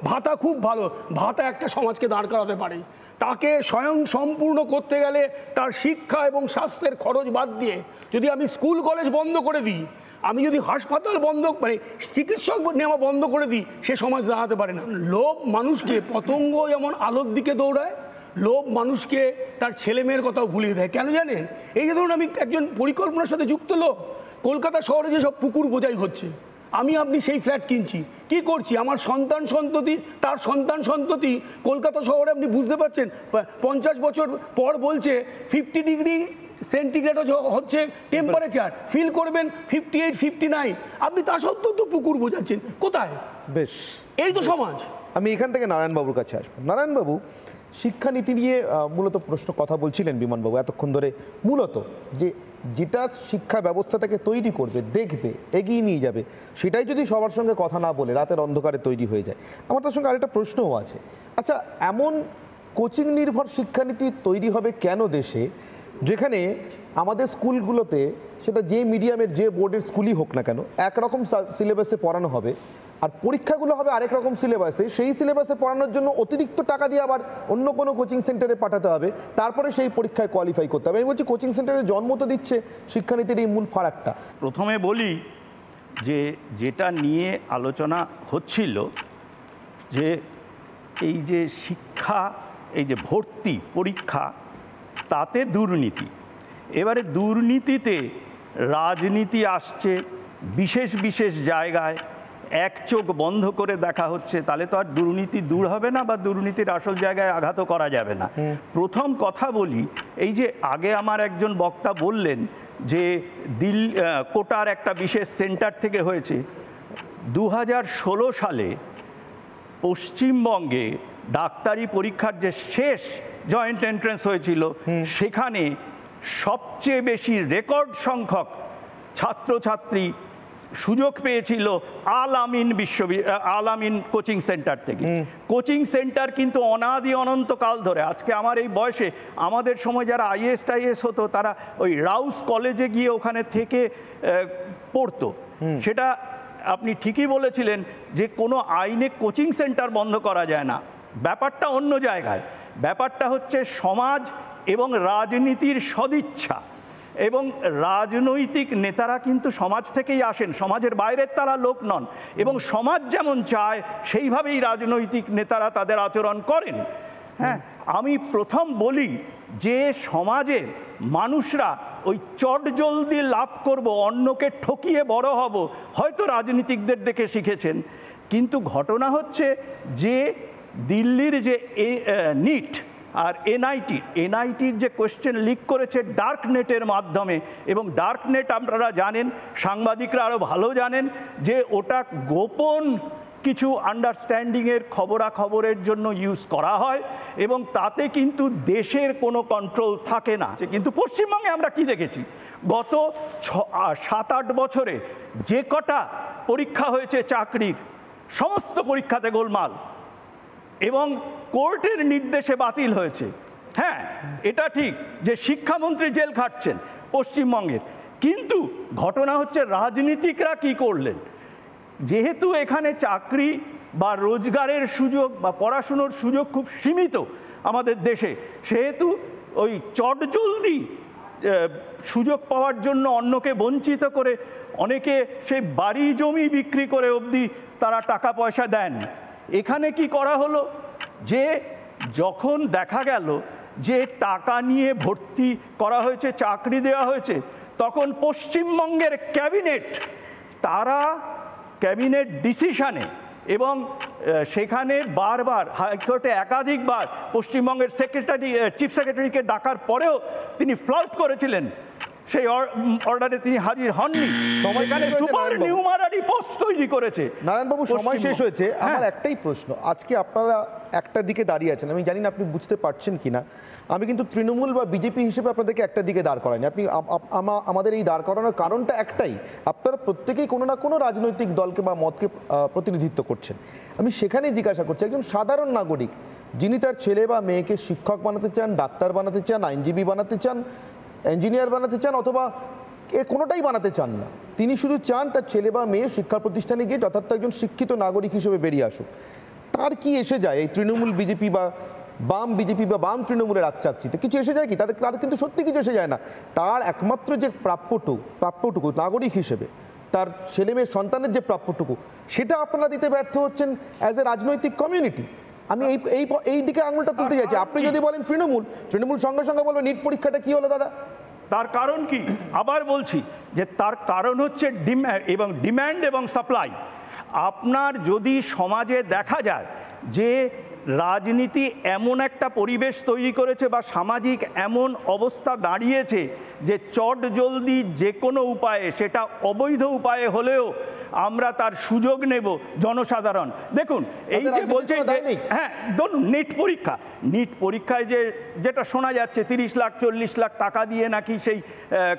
ভাতা খুব ভালো, ভাতা একটা সমাজকে দাঁড় করাতে পারে। তাকে স্বয়ং সম্পূর্ণ করতে গেলে তার শিক্ষা এবং স্বাস্থ্যের খরচ বাদ দিয়ে যদি আমি স্কুল কলেজ বন্ধ করে দিই, আমি যদি হাসপাতাল বন্ধ, মানে চিকিৎসক নেওয়া বন্ধ করে দিই, সে সমাজ দাঁড়াতে পারে না। লোভ মানুষকে, পতঙ্গ যেমন আলোর দিকে দৌড়ায়, লোভ মানুষকে তার ছেলে মেয়ের কথাও ভুলিয়ে দেয়। কেন জানেন? এই যে ধরুন আমি একজন পরিকল্পনার সাথে যুক্ত লোক, কলকাতা শহরে যেসব পুকুর বোঝাই হচ্ছে, আমি আপনি সেই ফ্ল্যাট কিনছি, কি করছি? আমার সন্তান সন্ততি, তার সন্তান সন্ততি কলকাতা শহরে, আপনি বুঝতে পারছেন 50 বছর পর বলছে 50 ডিগ্রি সেন্টিগ্রেড হচ্ছে টেম্পারেচার, ফিল করবেন 58, 59। আপনি তা সত্ত্বেও তো পুকুর বোঝাচ্ছেন, কোথায়? বেশ, এই তো সমাজ। আমি এখান থেকে নারায়ণবাবুর কাছে আসবো। নারায়ণবাবু, শিক্ষানীতি নিয়ে মূলত প্রশ্ন কথা বলছিলেন বিমানবাবু এতক্ষণ ধরে। মূলত যেটা শিক্ষা ব্যবস্থাটাকে তৈরি করবে, দেখবে, এগিয়ে নিয়ে যাবে, সেটাই যদি সবার সঙ্গে কথা না বলে রাতের অন্ধকারে তৈরি হয়ে যায়। আমার তার সঙ্গে আরেকটা প্রশ্নও আছে। আচ্ছা, এমন কোচিং নির্ভর শিক্ষানীতি তৈরি হবে কেন দেশে, যেখানে আমাদের স্কুলগুলোতে, সেটা যে মিডিয়ামের যে বোর্ডের স্কুলই হোক না কেন, একরকম সিলেবাসে পড়ানো হবে, আর পরীক্ষাগুলো হবে আরেক রকম সিলেবাসে। সেই সিলেবাসে পড়ানোর জন্য অতিরিক্ত টাকা দিয়ে আবার অন্য কোনো কোচিং সেন্টারে পাঠাতে হবে, তারপরে সেই পরীক্ষায় কোয়ালিফাই করতে হবে। আমি বলছি কোচিং সেন্টারের জন্ম তো দিচ্ছে শিক্ষানীতির এই মূল ফারাকটা। প্রথমে বলি যে যেটা নিয়ে আলোচনা হচ্ছিল, যে এই যে শিক্ষা, এই যে ভর্তি পরীক্ষা, তাতে দুর্নীতি। এবারে দুর্নীতিতে রাজনীতি আসছে বিশেষ বিশেষ জায়গায়, এক চোখ বন্ধ করে দেখা হচ্ছে, তাহলে তো আর দুর্নীতি দূর হবে না, বা দুর্নীতির আসল জায়গায় আঘাতও করা যাবে না। প্রথম কথা বলি, এই যে আগে আমার একজন বক্তা বললেন যে কোটার একটা বিশেষ সেন্টার থেকে হয়েছে, 2016 সালে পশ্চিমবঙ্গে ডাক্তারি পরীক্ষার যে শেষ জয়েন্ট এন্ট্রান্স হয়েছিল, সেখানে সবচেয়ে বেশি রেকর্ড সংখ্যক ছাত্রছাত্রী সুযোগ পেয়েছিল আল আমিন কোচিং সেন্টার থেকে। কোচিং সেন্টার কিন্তু অনাদি অনন্তকাল ধরে, আজকে আমার এই বয়সে, আমাদের সময় যারা IAS হতো তারা ওই রাউস কলেজে গিয়ে ওখানে থেকে পড়তো। সেটা আপনি ঠিকই বলেছিলেন যে কোনো আইনে কোচিং সেন্টার বন্ধ করা যায় না, ব্যাপারটা অন্য জায়গায়। ব্যাপারটা হচ্ছে সমাজ এবং রাজনীতির সদিচ্ছা, এবং রাজনৈতিক নেতারা কিন্তু সমাজ থেকেই আসেন, সমাজের বাইরের তারা লোক নন, এবং সমাজ যেমন চায় সেইভাবেই রাজনৈতিক নেতারা তাদের আচরণ করেন। হ্যাঁ, আমি প্রথম বলি যে সমাজের মানুষরা ওই চটজলদি লাভ করব, অন্যকে ঠকিয়ে বড় হব, হয়তো রাজনীতিকদের দেখে শিখেছেন। কিন্তু ঘটনা হচ্ছে যে দিল্লির যে নিট আর এনআইটির যে কোয়েশ্চেন লিক করেছে ডার্ক নেটের মাধ্যমে, এবং ডার্ক নেট আপনারা জানেন, সাংবাদিকরা আরও ভালো জানেন যে ওটা গোপন কিছু আন্ডারস্ট্যান্ডিংয়ের খবরাখবরের জন্য ইউজ করা হয়, এবং তাতে কিন্তু দেশের কোনো কন্ট্রোল থাকে না। কিন্তু পশ্চিমবঙ্গে আমরা কি দেখেছি, গত 7-8 বছরে যে কটা পরীক্ষা হয়েছে চাকরির, সমস্ত পরীক্ষাতে গোলমাল, এবং কোর্টের নির্দেশে বাতিল হয়েছে। হ্যাঁ, এটা ঠিক যে শিক্ষামন্ত্রী জেল খাটছেন পশ্চিমবঙ্গের, কিন্তু ঘটনা হচ্ছে রাজনীতিকরা কি করলেন। যেহেতু এখানে চাকরি বা রোজগারের সুযোগ বা পড়াশুনোর সুযোগ খুব সীমিত আমাদের দেশে, সেহেতু ওই চটজলদি সুযোগ পাওয়ার জন্য অন্যকে বঞ্চিত করে অনেকে সেই বাড়ি জমি বিক্রি করে অবধি তারা টাকা পয়সা দেন। এখানে কি করা হলো যে যখন দেখা গেল যে টাকা নিয়ে ভর্তি করা হয়েছে, চাকরি দেওয়া হয়েছে, তখন পশ্চিমবঙ্গের তারা ক্যাবিনেট ডিসিশনে, এবং সেখানে বারবার হাইকোর্টে একাধিকবার পশ্চিমবঙ্গের চিফ সেক্রেটারিকে ডাকার পরেও তিনি ফ্লাউট করেছিলেন, সেই অর্ডারে তিনি হাজির হননি। সুপার নিউমারারি পোস্ট তৈরি করেছে। নারায়ণবাবু, সময় শেষ হয়েছে। আমার একটাই প্রশ্ন, আজকে আপনারা একটা দিকে দাঁড়িয়ে আছেন, আমি জানি না আপনি বুঝতে পারছেন কিনা। আমি কিন্তু তৃণমূল বা বিজেপি হিসেবে আপনাদেরকে একটা দিকে দাঁড় করাইনি। আপনি আমাদের এই দাঁড় করানোর কারণটা একটাই, আপনারা প্রত্যেকেই কোনো না কোনো রাজনৈতিক দলকে বা মতকে প্রতিনিধিত্ব করছেন। আমি সেখানেই জিজ্ঞাসা করছি, একজন সাধারণ নাগরিক যিনি তার ছেলে বা মেয়েকে শিক্ষক বানাতে চান, ডাক্তার বানাতে চান, আইনজীবী বানাতে চান, ইঞ্জিনিয়ার বানাতে চান, অথবা কোনোটাই বানাতে চান না, তিনি শুধু চান তার ছেলে বা মেয়ে শিক্ষা প্রতিষ্ঠানে গিয়ে যথার্থ একজন শিক্ষিত নাগরিক হিসেবে বেরিয়ে আসুক, তার কি এসে যায় এই তৃণমূল বিজেপি বা বাম বিজেপি বা বাম তৃণমূলের আকচাকচিতে? কিছু এসে যায় কি? তাদের কিন্তু সত্যি কিছু এসে যায় না। তার একমাত্র যে প্রাপ্যটুকু নাগরিক হিসেবে, তার ছেলে মেয়ের সন্তানের যে প্রাপ্যটুকু, সেটা আপনারা দিতে ব্যর্থ হচ্ছেন অ্যাজ এ রাজনৈতিক কমিউনিটি। আমি এই দিকে আঙুলটা তুলতে চাইছি। আপনি যদি বলেন তৃণমূল সঙ্গে সঙ্গে বলবে নিট পরীক্ষাটা কি হলো দাদা? তার কারণ কি? আবার বলছি যে তার কারণ হচ্ছে ডিম্যান্ড এবং সাপ্লাই। আপনার যদি সমাজে দেখা যায় যে রাজনীতি এমন একটা পরিবেশ তৈরি করেছে বা সামাজিক এমন অবস্থা দাঁড়িয়েছে যে চটজলদি যে কোনো উপায়ে, সেটা অবৈধ উপায়ে হলেও আমরা তার সুযোগ নেব জনসাধারণ। দেখুন, এই যে বলছে, হ্যাঁ ধরুন নিট পরীক্ষায় যেটা শোনা যাচ্ছে 30 লাখ 40 লাখ টাকা দিয়ে নাকি সেই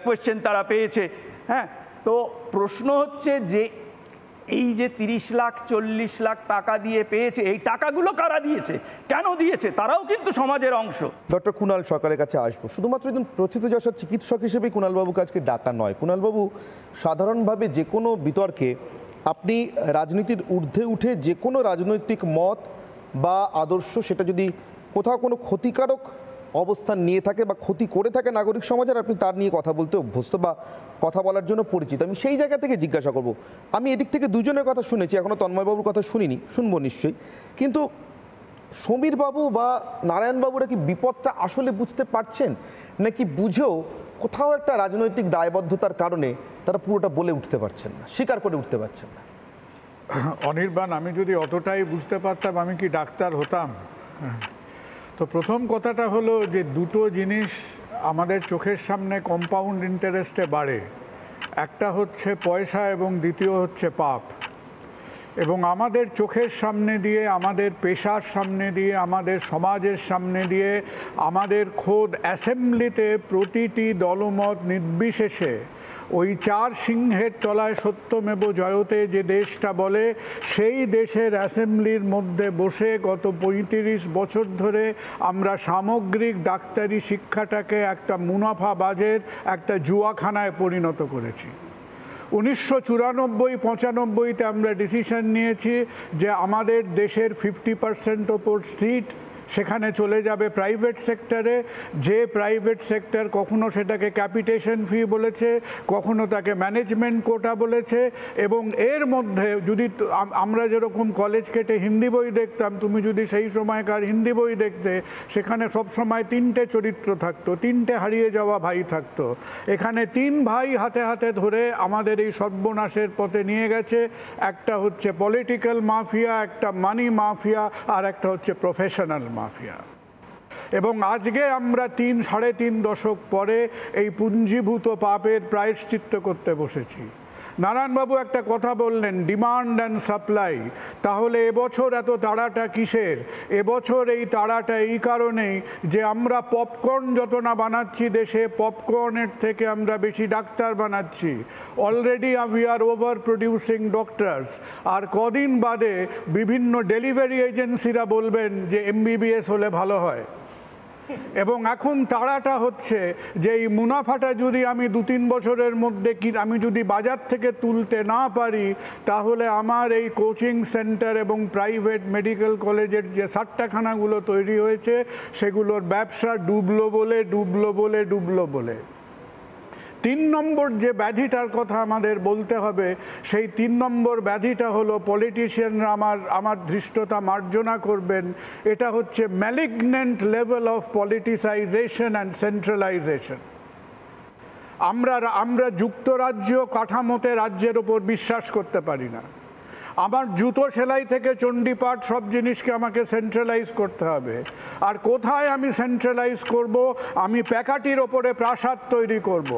কোয়েশ্চেন তারা পেয়েছে। হ্যাঁ, তো প্রশ্ন হচ্ছে যে এই যে 30 লাখ 40 লাখ টাকা দিয়ে পেয়েছে, এই টাকাগুলো কারা দিয়েছে, কেন দিয়েছে? তারাও কিন্তু সমাজের অংশ। ডক্টর কুণাল সরকারের কাছে আসবো। শুধুমাত্র একজন প্রথিতযশা চিকিৎসক হিসেবেই কুণালবাবুকে আজকে ডাকা নয়। কুণালবাবু, সাধারণভাবে যে কোনো বিতর্কে আপনি রাজনীতির ঊর্ধ্বে উঠে যে কোনো রাজনৈতিক মত বা আদর্শ, সেটা যদি কোথাও কোনো ক্ষতিকারক অবস্থান নিয়ে থাকে বা ক্ষতি করে থাকে নাগরিক সমাজের, আপনি তার নিয়ে কথা বলতে অভ্যস্ত বা কথা বলার জন্য পরিচিত। আমি সেই জায়গা থেকে জিজ্ঞাসা করব। আমি এদিক থেকে দুজনের কথা শুনেছি, এখনও তন্ময়বাবুর কথা শুনিনি, শুনবো নিশ্চয়ই। কিন্তু সমীরবাবু বা নারায়ণবাবুরা কি বিপদটা আসলে বুঝতে পারছেন, নাকি বুঝেও কোথাও একটা রাজনৈতিক দায়বদ্ধতার কারণে তারা পুরোটা বলে উঠতে পারছেন না, স্বীকার করে উঠতে পারছেন না? অনির্বাণ, আমি যদি অতটাই বুঝতে পারতাম আমি কি ডাক্তার হতাম? তো প্রথম কথাটা হলো যে দুটো জিনিস আমাদের চোখের সামনে কম্পাউন্ড ইন্টারেস্টে বাড়ে। একটা হচ্ছে পয়সা এবং দ্বিতীয় হচ্ছে পাপ। এবং আমাদের চোখের সামনে দিয়ে, আমাদের পেশার সামনে দিয়ে, আমাদের সমাজের সামনে দিয়ে, আমাদের খোদ অ্যাসেম্বলিতে প্রতিটি দলমত নির্বিশেষে ওই 4 সিংহের তলায় সত্যমেব জয়তে যে দেশটা বলে, সেই দেশের অ্যাসেম্বলির মধ্যে বসে গত 35 বছর ধরে আমরা সামগ্রিক ডাক্তারি শিক্ষাটাকে একটা মুনাফাবাজের একটা জুয়াখানায় পরিণত করেছি। 1994-95-তে আমরা ডিসিশন নিয়েছি যে আমাদের দেশের 50% ওপর সিট সেখানে চলে যাবে প্রাইভেট সেক্টরে। যে প্রাইভেট সেক্টর কখনো সেটাকে ক্যাপিটেশন ফি বলেছে, কখনো তাকে ম্যানেজমেন্ট কোটা বলেছে। এবং এর মধ্যে যদি আমরা যেরকম কলেজ কেটে হিন্দি বই দেখতাম, তুমি যদি সেই সময়কার হিন্দি বই দেখতে, সেখানে সবসময় 3টে চরিত্র থাকতো, 3টে হারিয়ে যাওয়া ভাই থাকতো। এখানে 3 ভাই হাতে হাতে ধরে আমাদের এই সর্বনাশের পথে নিয়ে গেছে। একটা হচ্ছে পলিটিক্যাল মাফিয়া, একটা মানি মাফিয়া, আর একটা হচ্ছে প্রফেশনাল মাফিয়া। এবং আজকে আমরা 3-3.5 দশক পরে এই পুঞ্জীভূত পাপের প্রায়শ্চিত্ত করতে বসেছি। নারায়ণবাবু একটা কথা বললেন, ডিমান্ড অ্যান্ড সাপ্লাই। তাহলে এবছর এত তাড়াটা কিসের? এবছর এই তাড়াটা এই কারণেই যে আমরা পপকর্ন যত না বানাচ্ছি দেশে, পপকর্নের থেকে আমরা বেশি ডাক্তার বানাচ্ছি। Already we are over producing doctors. আর কদিন বাদে বিভিন্ন ডেলিভারি এজেন্সিরা বলবেন যে MBBS হলে ভালো হয়। এবং এখন তাড়াটা হচ্ছে যে এই মুনাফাটা যদি আমি 2-3 বছরের মধ্যে আমি যদি বাজার থেকে তুলতে না পারি, তাহলে আমার এই কোচিং সেন্টার এবং প্রাইভেট মেডিকেল কলেজের যে 60টাখানাগুলো তৈরি হয়েছে, সেগুলোর ব্যবসা ডুবলো বলে। 3 নম্বর যে ব্যাধিটার কথা আমাদের বলতে হবে, সেই 3 নম্বর ব্যাধিটা হলো, পলিটিশিয়ানরা আমার ধৃষ্টতা মার্জনা করবেন, এটা হচ্ছে malignant level of politicisation and centralisation. আমরা যুক্তরাজ্য কাঠামোতে রাজ্যের ওপর বিশ্বাস করতে পারি না। আমার জুতো সেলাই থেকে চণ্ডীপাঠ সব জিনিসকে আমাকে সেন্ট্রালাইজ করতে হবে। আর কোথায় আমি সেন্ট্রালাইজ করব? আমি প্যাকাটির ওপরে প্রাসাদ তৈরি করব,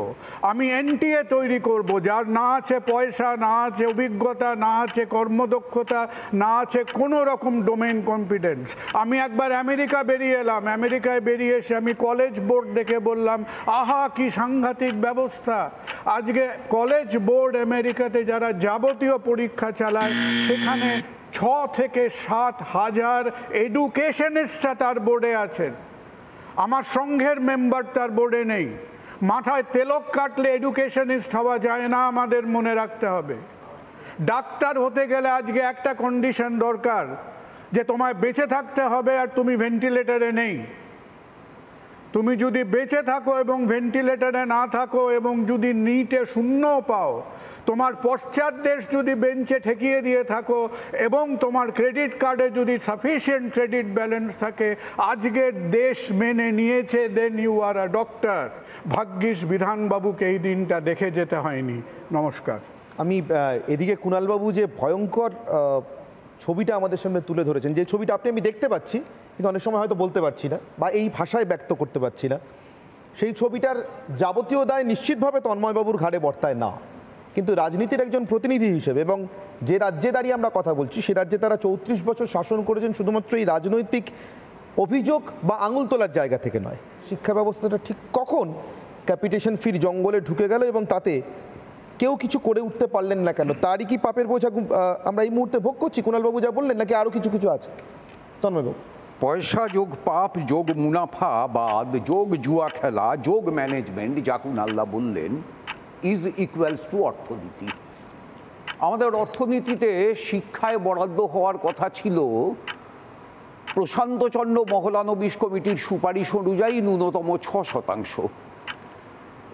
আমি NTA তৈরি করব, যার না আছে পয়সা, না আছে অভিজ্ঞতা, না আছে কর্মদক্ষতা, না আছে কোনো রকম ডোমেইন কম্পিটেন্স। আমি একবার আমেরিকা বেরিয়ে এলাম, আমেরিকায় বেরিয়ে এসে আমি কলেজ বোর্ড দেখে বললাম, আহা কি সাংঘাতিক ব্যবস্থা। আজকে কলেজ বোর্ড আমেরিকাতে যারা যাবতীয় পরীক্ষা চালায়, সেখানে 6 থেকে 7 হাজার এডুকেশনিস্টরা তার বোর্ডে আছেন। আমার সংঘের মেম্বার তার বোর্ডে নেই। মাথায় তেলক কাটলে এডুকেশনিস্ট হওয়া যায় না, আমাদের মনে রাখতে হবে। ডাক্তার হতে গেলে আজকে একটা কন্ডিশন দরকার, যে তোমায় বেঁচে থাকতে হবে আর তুমি ভেন্টিলেটরে নেই। তুমি যদি বেঁচে থাকো এবং ভেন্টিলেটরে না থাকো, এবং যদি নিটে 0 পাও, তোমার পশ্চাৎ দেশ যদি বেঞ্চে ঠেকিয়ে দিয়ে থাকো, এবং তোমার ক্রেডিট কার্ডে যদি সাফিসিয়েন্ট ক্রেডিট ব্যালেন্স থাকে, আজকের দেশ মেনে নিয়েছে, দেন ইউ আর আ ডক্টর। ভাগ্যিস বিধানবাবুকে এই দিনটা দেখে যেতে হয়নি। নমস্কার। আমি এদিকে কুণালবাবু যে ভয়ঙ্কর ছবিটা আমাদের সামনে তুলে ধরেছেন, যে ছবিটা আমি দেখতে পাচ্ছি, কিন্তু অনেক সময় হয়তো বলতে পারছি না বা এই ভাষায় ব্যক্ত করতে পারছি না, সেই ছবিটার যাবতীয় দায় নিশ্চিতভাবে তন্ময়বাবুর ঘাড়ে বর্তায় না। কিন্তু রাজনীতির একজন প্রতিনিধি হিসেবে, এবং যে রাজ্যে দাঁড়িয়ে আমরা কথা বলছি, সে রাজ্যে তারা 34 বছর শাসন করেছেন শুধুমাত্র এই রাজনৈতিক অভিযোগ বা আঙুল তোলার জায়গা থেকে নয়। শিক্ষা ব্যবস্থাটা ঠিক কখন ক্যাপিটেশন ফির জঙ্গলে ঢুকে গেল, এবং তাতে কেউ কিছু করে উঠতে পারলেন না কেন, তারই কি পাপের বোঝা আমরা এই মুহূর্তে ভোগ করছি? কুণালবাবু যা বললেন, নাকি আরও কিছু আছে? তন্ময়বাবু। পয়সা যোগ পাপ যোগ মুনাফা বাদ যোগ জুয়া খেলা যোগ ম্যানেজমেন্ট, যা কুণালদা বললেন, ইজ ইকুয়ালস টু অর্থনীতি। আমাদের অর্থনীতিতে শিক্ষায় বরাদ্দ হওয়ার কথা ছিল প্রশান্তচন্দ্র মহলানবিশ কমিটির সুপারিশ অনুযায়ী ন্যূনতম 6%।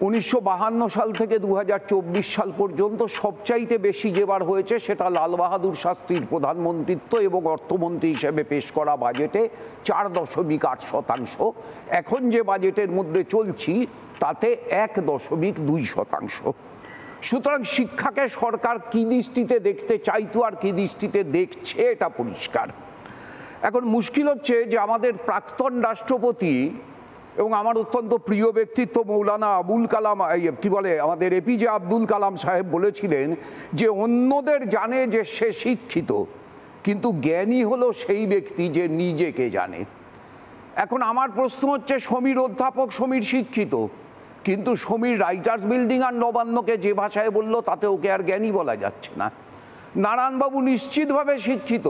1952 সাল থেকে 2024 সাল পর্যন্ত সবচাইতে বেশি যেবার হয়েছে, সেটা লাল বাহাদুর শাস্ত্রীর প্রধানমন্ত্রিত্ব এবং অর্থমন্ত্রী হিসেবে পেশ করা বাজেটে 4.8%। এখন যে বাজেটের মধ্যে চলছি তাতে 1.2%। সুতরাং শিক্ষাকে সরকার কী দৃষ্টিতে দেখতে চাইতো আর কী দৃষ্টিতে দেখছে, এটা পরিষ্কার। এখন মুশকিল হচ্ছে যে আমাদের প্রাক্তন রাষ্ট্রপতি এবং আমার অত্যন্ত প্রিয় ব্যক্তিত্ব মৌলানা আবুল কালাম, আমাদের APJ আব্দুল কালাম সাহেব বলেছিলেন যে অন্যদের জানে যে সে শিক্ষিত, কিন্তু জ্ঞানী হলো সেই ব্যক্তি যে নিজেকে জানে। এখন আমার প্রশ্ন হচ্ছে, অধ্যাপক সমীর শিক্ষিত, কিন্তু সমীর রাইটার্স বিল্ডিং আর নবান্নকে যে ভাষায় বললো তাতে ওকে আর জ্ঞানী বলা যাচ্ছে না। নারায়ণবাবু নিশ্চিতভাবে শিক্ষিত,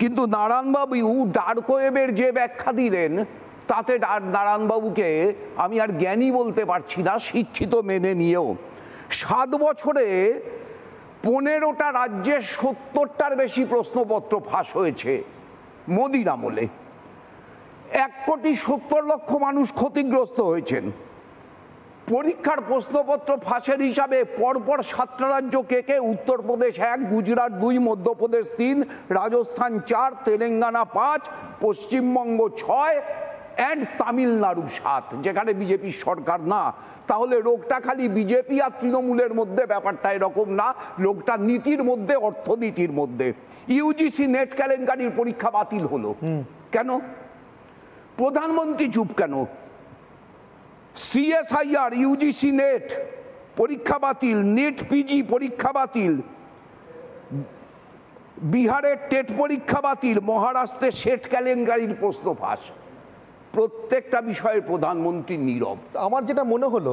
কিন্তু নারায়ণবাবু ডার্ক ওয়েবের যে ব্যাখ্যা দিলেন তাতে নারায়ণবাবুকে আমি আর জ্ঞানী বলতে পারছি না, শিক্ষিত মেনে নিয়েও। 7 বছরে 15টা রাজ্যে 70টার বেশি প্রশ্নপত্র ফাঁস হয়েছে মোদির আমলে। 1,70,00,000 মানুষ ক্ষতিগ্রস্ত হয়েছেন। পরীক্ষার প্রশ্নপত্র ফাঁসের হিসাবে পরপর 7টা রাজ্য কে? উত্তরপ্রদেশ 1, গুজরাট 2, মধ্যপ্রদেশ 3, রাজস্থান 4, তেলেঙ্গানা 5, পশ্চিমবঙ্গ 6 অ্যান্ড তামিলনাড়ু 7, যেখানে বিজেপির সরকার না। তাহলে রোগটা খালি বিজেপি আর তৃণমূলের মধ্যে, ব্যাপারটা এরকম না, রোগটা নীতির মধ্যে, অর্থনীতির মধ্যে। ইউজিসি নেট কেলেঙ্কারির পরীক্ষা বাতিল হলো কেন? প্রধানমন্ত্রী চুপ কেন? সিএসআইআর, ইউজিসি নেট পরীক্ষা বাতিল, নেট পিজি পরীক্ষা বাতিল, বিহারের টেট পরীক্ষা বাতিল, মহারাষ্ট্রের সেট কেলেঙ্কারির প্রশ্ন ফাঁস। প্রত্যেকটা বিষয়ে প্রধানমন্ত্রী নীরব। আমার যেটা মনে হলো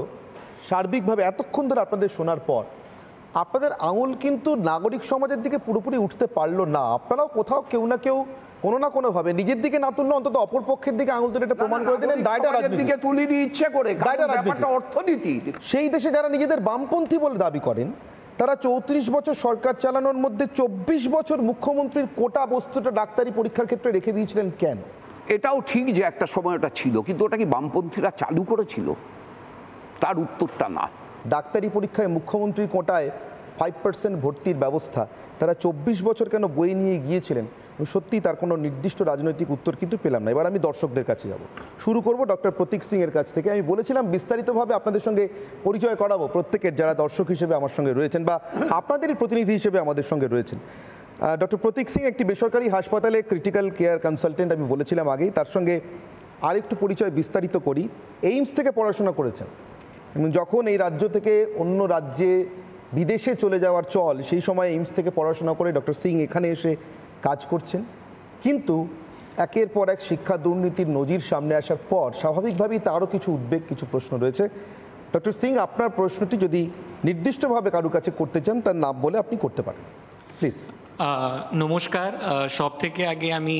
সার্বিকভাবে এতক্ষণ ধরে আপনাদের শোনার পর, আপনাদের আঙুল কিন্তু নাগরিক সমাজের দিকে পুরোপুরি উঠতে পারলো না। আপনারাও কোথাও কেউ না কেউ কোনো না কোনোভাবে নিজের দিকে না তুললে অন্তত অপর পক্ষের দিকে আঙুল তুলে এটা প্রমাণ করে দিলেন দায়টা রাজনীতিকে তুলে দিয়ে ইচ্ছে করে, ব্যাপারটা অর্থনীতি। সেই দেশে যারা নিজেদের বামপন্থী বলে দাবি করেন তারা 34 বছর সরকার চালানোর মধ্যে 24 বছর মুখ্যমন্ত্রীর কোটা বস্তুটা ডাক্তারি পরীক্ষার ক্ষেত্রে রেখে দিয়েছিলেন কেন? এটাও ঠিক যে একটা সময় ওটা ছিল, কিন্তু ওটা কি বামপন্থীরা চালু করেছিল? তার উত্তরটা না। ডাক্তারি পরীক্ষায় মুখ্যমন্ত্রীর কোটায় 5% ভর্তির ব্যবস্থা তারা 24 বছর কেন বয়ে নিয়ে গিয়েছিলেন, সত্যি তার কোনো নির্দিষ্ট রাজনৈতিক উত্তর কিন্তু পেলাম না। এবার আমি দর্শকদের কাছে যাব, শুরু করব ডক্টর প্রতীক সিং এর কাছ থেকে। আমি বলেছিলাম বিস্তারিতভাবে আপনাদের সঙ্গে পরিচয় করাবো প্রত্যেকের, যারা দর্শক হিসেবে আমার সঙ্গে রয়েছেন বা আপনাদেরই প্রতিনিধি হিসেবে আমাদের সঙ্গে রয়েছেন। ডক্টর প্রতীক সিং একটি বেসরকারি হাসপাতালে ক্রিটিক্যাল কেয়ার কনসালটেন্ট, আমি বলেছিলাম আগেই। তার সঙ্গে আরেকটু পরিচয় বিস্তারিত করি। এইমস থেকে পড়াশোনা করেছেন এবং যখন এই রাজ্য থেকে অন্য রাজ্যে বিদেশে চলে যাওয়ার চল, সেই সময় এইমস থেকে পড়াশোনা করে ডক্টর সিং এখানে এসে কাজ করছেন। কিন্তু একের পর এক শিক্ষা দুর্নীতির নজির সামনে আসার পর স্বাভাবিকভাবেই তারও কিছু উদ্বেগ, কিছু প্রশ্ন রয়েছে। ডক্টর সিং, আপনার প্রশ্নটি যদি নির্দিষ্টভাবে কারোর কাছে করতে চান তার নাম বলে আপনি করতে পারেন, প্লিজ। নমস্কার। সব থেকে আগে আমি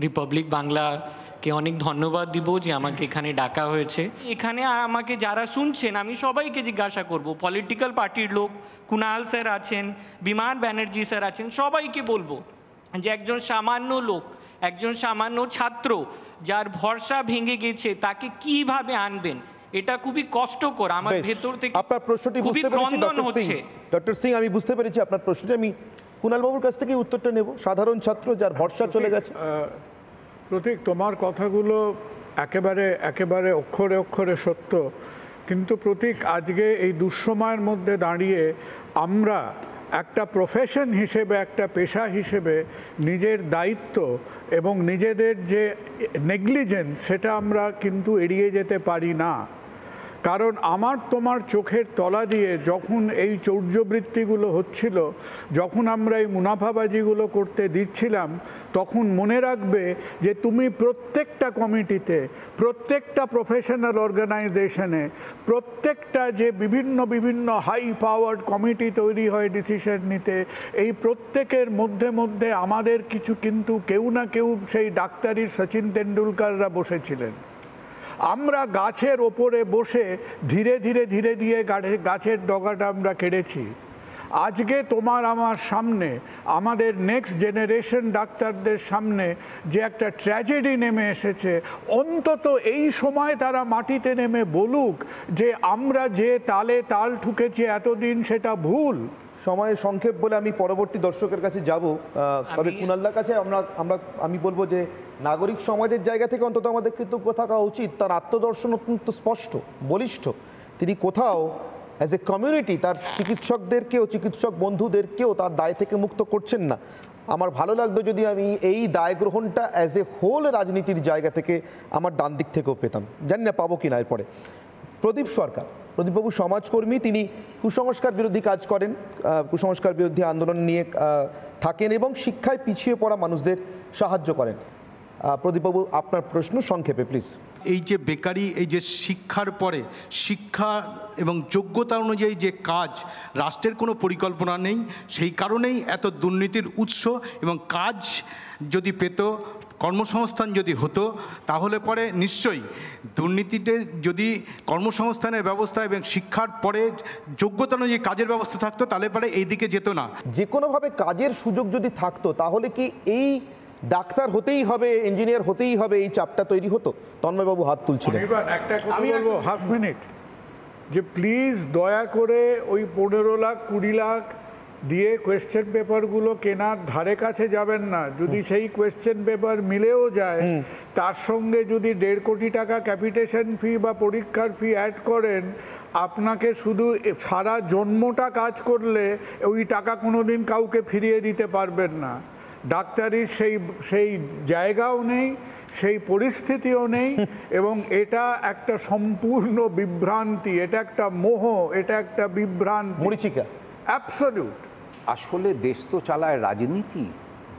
রিপাবলিক বাংলাকে অনেক ধন্যবাদ দিব যে আমাকে এখানে ডাকা হয়েছে। এখানে আমাকে যারা শুনছেন আমি সবাইকে জিজ্ঞাসা করব, পলিটিক্যাল পার্টির লোক, কুণাল স্যার আছেন, বিমান ব্যানার্জি স্যার আছেন, সবাইকে বলবো যে একজন সামান্য লোক, একজন সামান্য ছাত্র যার ভরসা ভেঙে গেছে তাকে কিভাবে আনবেন, এটা খুবই কষ্টকর। আমার ভেতর থেকে আপনার প্রশ্নটি বুঝতে পেরেছি ডক্টর সিং, আমি বুঝতে পেরেছি আপনার প্রশ্নটি। আমি কুণালবাবুর কাছ থেকে উত্তরটা নেব। সাধারণ ছাত্র যার ভরসা চলে গেছে। প্রতীক, তোমার কথাগুলো একেবারে অক্ষরে অক্ষরে সত্য, কিন্তু প্রতীক আজকে এই দুঃসময়ের মধ্যে দাঁড়িয়ে আমরা একটা প্রফেশন হিসেবে, একটা পেশা হিসেবে নিজের দায়িত্ব এবং নিজেদের যে নেগলিজেন্স সেটা আমরা কিন্তু এড়িয়ে যেতে পারি না। কারণ আমার তোমার চোখের তলা দিয়ে যখন এই চৌর্যবৃত্তিগুলো হচ্ছিল, যখন আমরা এই মুনাফাবাজিগুলো করতে দিচ্ছিলাম, তখন মনে রাখবে যে তুমি প্রত্যেকটা কমিটিতে, প্রত্যেকটা প্রফেশনাল অর্গানাইজেশনে, প্রত্যেকটা যে বিভিন্ন হাই পাওয়ার্ড কমিটি তৈরি হয় ডিসিশন নিতে, এই প্রত্যেকের মধ্যে আমাদের কিছু কিন্তু কেউ না কেউ সেই ডাক্তারির সচিন তেন্ডুলকাররা বসেছিলেন। আমরা গাছের ওপরে বসে ধীরে ধীরে গাছের ডগাটা আমরা কেড়েছি। আজকে তোমার আমার সামনে, আমাদের নেক্সট জেনারেশন ডাক্তারদের সামনে যে একটা ট্র্যাজেডি নেমে এসেছে, অন্তত এই সময় তারা মাটিতে নেমে বলুক যে আমরা যে তালে তাল ঠুকেছি এতদিন সেটা ভুল। সময় সংক্ষেপ বলে আমি পরবর্তী দর্শকের কাছে যাব। তবে কুণালদার কাছে আমি বলবো যে নাগরিক সমাজের জায়গা থেকে অন্তত আমাদের কৃতজ্ঞ থাকা উচিত। তার আত্মদর্শন অত্যন্ত স্পষ্ট, বলিষ্ঠ। তিনি কোথাও অ্যাজ এ কমিউনিটি তার চিকিৎসকদেরকেও, চিকিৎসক বন্ধুদেরকেও তার দায় থেকে মুক্ত করছেন না। আমার ভালো লাগতো যদি আমি এই দায় গ্রহণটা অ্যাজ এ হোল রাজনীতির জায়গা থেকে আমার ডান দিক থেকেও পেতাম। জানি না পাবো কিনা এরপরে। প্রদীপ সরকার, প্রদীপবাবু সমাজকর্মী, তিনি কুসংস্কার বিরোধী কাজ করেন, কুসংস্কার বিরোধী আন্দোলন নিয়ে থাকেন এবং শিক্ষায় পিছিয়ে পড়া মানুষদের সাহায্য করেন। প্রদীপবাবু, আপনার প্রশ্ন সংক্ষেপে প্লিজ। এই যে বেকারি, এই যে শিক্ষার পরে শিক্ষা এবং যোগ্যতা অনুযায়ী যে কাজ, রাষ্ট্রের কোনো পরিকল্পনা নেই, সেই কারণেই এত দুর্নীতির উৎস। এবং কাজ যদি পেত, কর্মসংস্থান যদি হতো, তাহলে পরে নিশ্চয়ই দুর্নীতিতে যদি কর্মসংস্থানের ব্যবস্থা এবং শিক্ষার পরে যোগ্যতা অনুযায়ী কাজের ব্যবস্থা থাকতো, তাহলে পরে এই দিকে যেত না। যে কোনোভাবে কাজের সুযোগ যদি থাকতো, তাহলে কি এই ডাক্তার হতেই হবে, ইঞ্জিনিয়ার হতেই হবে, এই চাপটা তৈরি হতো? তন্ময়বাবু হাত তুলছিলেন। একটা কথা বলবো, হাফ মিনিট, যে প্লিজ দয়া করে ওই 15 লাখ 20 লাখ দিয়ে কোয়েশ্চেন পেপারগুলো কেনার ধারে কাছে যাবেন না। যদি সেই কোয়েশ্চেন পেপার মিলেও যায়, তার সঙ্গে যদি 1.5 কোটি টাকা ক্যাপিটেশন ফি বা পরীক্ষার ফি অ্যাড করেন, আপনাকে শুধু সারা জন্মটা কাজ করলে ওই টাকা কোনোদিন কাউকে ফিরিয়ে দিতে পারবেন না। ডাক্তারির সেই জায়গাও নেই, সেই পরিস্থিতিও নেই, এবং এটা একটা সম্পূর্ণ বিভ্রান্তি, এটা একটা মোহ, এটা একটা বিভ্রান্তি, মরিচিকা। অ্যাবসলিউট। আসলে দেশ তো চালায় রাজনীতি,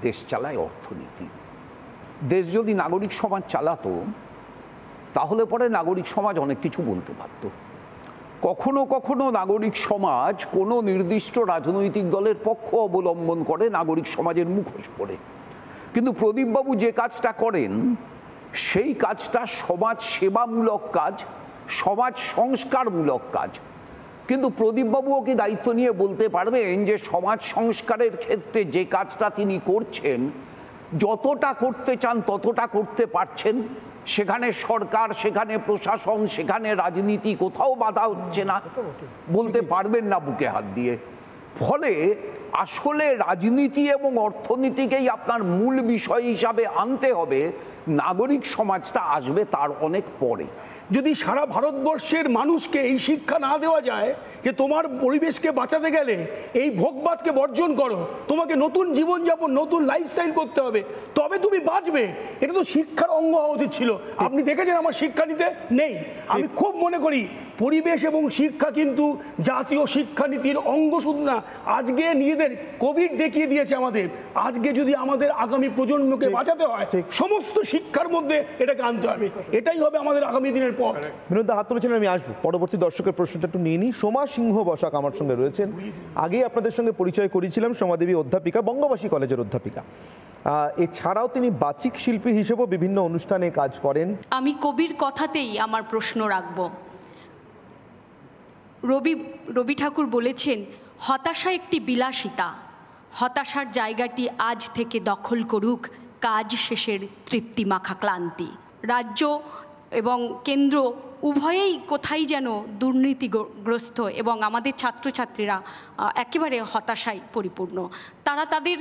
দেশ চালায় অর্থনীতি। দেশ যদি নাগরিক সমাজ চালাতো, তাহলে পরে নাগরিক সমাজ অনেক কিছু বলতে পারত। কখনো কখনো নাগরিক সমাজ কোনো নির্দিষ্ট রাজনৈতিক দলের পক্ষ অবলম্বন করে নাগরিক সমাজের মুখোশ পড়ে। কিন্তু প্রদীপবাবু যে কাজটা করেন, সেই কাজটা সমাজ সেবামূলক কাজ, সমাজ সংস্কারমূলক কাজ। কিন্তু প্রদীপবাবুও কি দায়িত্ব নিয়ে বলতে পারবেন যে সমাজ সংস্কারের ক্ষেত্রে যে কাজটা তিনি করছেন, যতটা করতে চান ততটা করতে পারছেন? সেখানে সরকার, সেখানে প্রশাসন, সেখানে রাজনীতি কোথাও বাধা হচ্ছে না? বলতে পারবেন না বুকে হাত দিয়ে। ফলে আসলে রাজনীতি এবং অর্থনীতিকেই আপনার মূল বিষয় হিসাবে আনতে হবে, নাগরিক সমাজটা আসবে তার অনেক পরে। যদি সারা ভারতবর্ষের মানুষকে এই শিক্ষা না দেওয়া যায় যে তোমার পরিবেশকে বাঁচাতে গেলে এই ভোগবাদকে বর্জন করো, তোমাকে নতুন জীবনযাপন, নতুন লাইফস্টাইল করতে হবে, তবে তুমি বাঁচবে, এটা তো শিক্ষার অঙ্গ হওয়া উচিত ছিল। আপনি দেখেছেন আমার শিক্ষানীতিতে নেই। আমি খুব মনে করি পরিবেশ এবং শিক্ষা কিন্তু জাতীয় শিক্ষানীতির অঙ্গ শুধু না, আজকে নিজেদের কোভিড দেখিয়ে দিয়েছে আমাদের। আজকে যদি আমাদের আগামী প্রজন্মকে বাঁচাতে হয়, সমস্ত শিক্ষার মধ্যে এটাকে আনতে হবে। এটাই হবে আমাদের আগামী দিনের পথ। বিনোদ হাত তুলেছেন, আমি আসবো। পরবর্তী দর্শকের প্রশ্নটা একটু নিয়ে নিই। সোমা সিংহ বসাক আমার সঙ্গে রয়েছেন। আগেই আপনাদের সঙ্গে পরিচয় করিয়েছিলাম, সোমাদেবী অধ্যাপিকা, বঙ্গবাসী কলেজের অধ্যাপিকা। এছাড়াও তিনি বাচিক শিল্পী হিসেবেও বিভিন্ন অনুষ্ঠানে কাজ করেন। আমি কবির কথাতেই আমার প্রশ্ন রাখব। রবি ঠাকুর বলেছেন, হতাশা একটি বিলাসিতা, হতাশার জায়গাটি আজ থেকে দখল করুক কাজ শেষের তৃপ্তিমাখা ক্লান্তি। রাজ্য এবং কেন্দ্র উভয়েই কোথায় যেন দুর্নীতিগ্রস্ত, এবং আমাদের ছাত্রছাত্রীরা একেবারে হতাশায় পরিপূর্ণ। তারা তাদের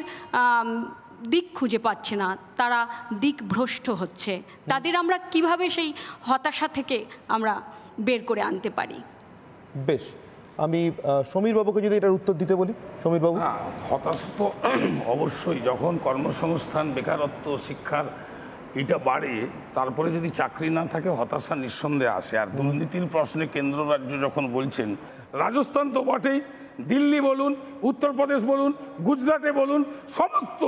দিক খুঁজে পাচ্ছে না, তারা দিকভ্রষ্ট হচ্ছে। তাদের আমরা কিভাবে সেই হতাশা থেকে আমরা বের করে আনতে পারি? বেশ, আমি সমীর বাবুকে যদি এটার উত্তর দিতে বলি। সমীর বাবু। হতাশা তো অবশ্যই, যখন কর্মসংস্থান, বেকারত্ব, শিক্ষার এটা বাড়ে, তারপরে যদি চাকরি না থাকে, হতাশা নিঃসন্দেহে আসে। আর দুর্নীতির প্রশ্নে কেন্দ্র রাজ্য যখন বলছেন, রাজস্থান তো বটেই, দিল্লি বলুন, উত্তরপ্রদেশ বলুন, গুজরাটে বলুন, সমস্ত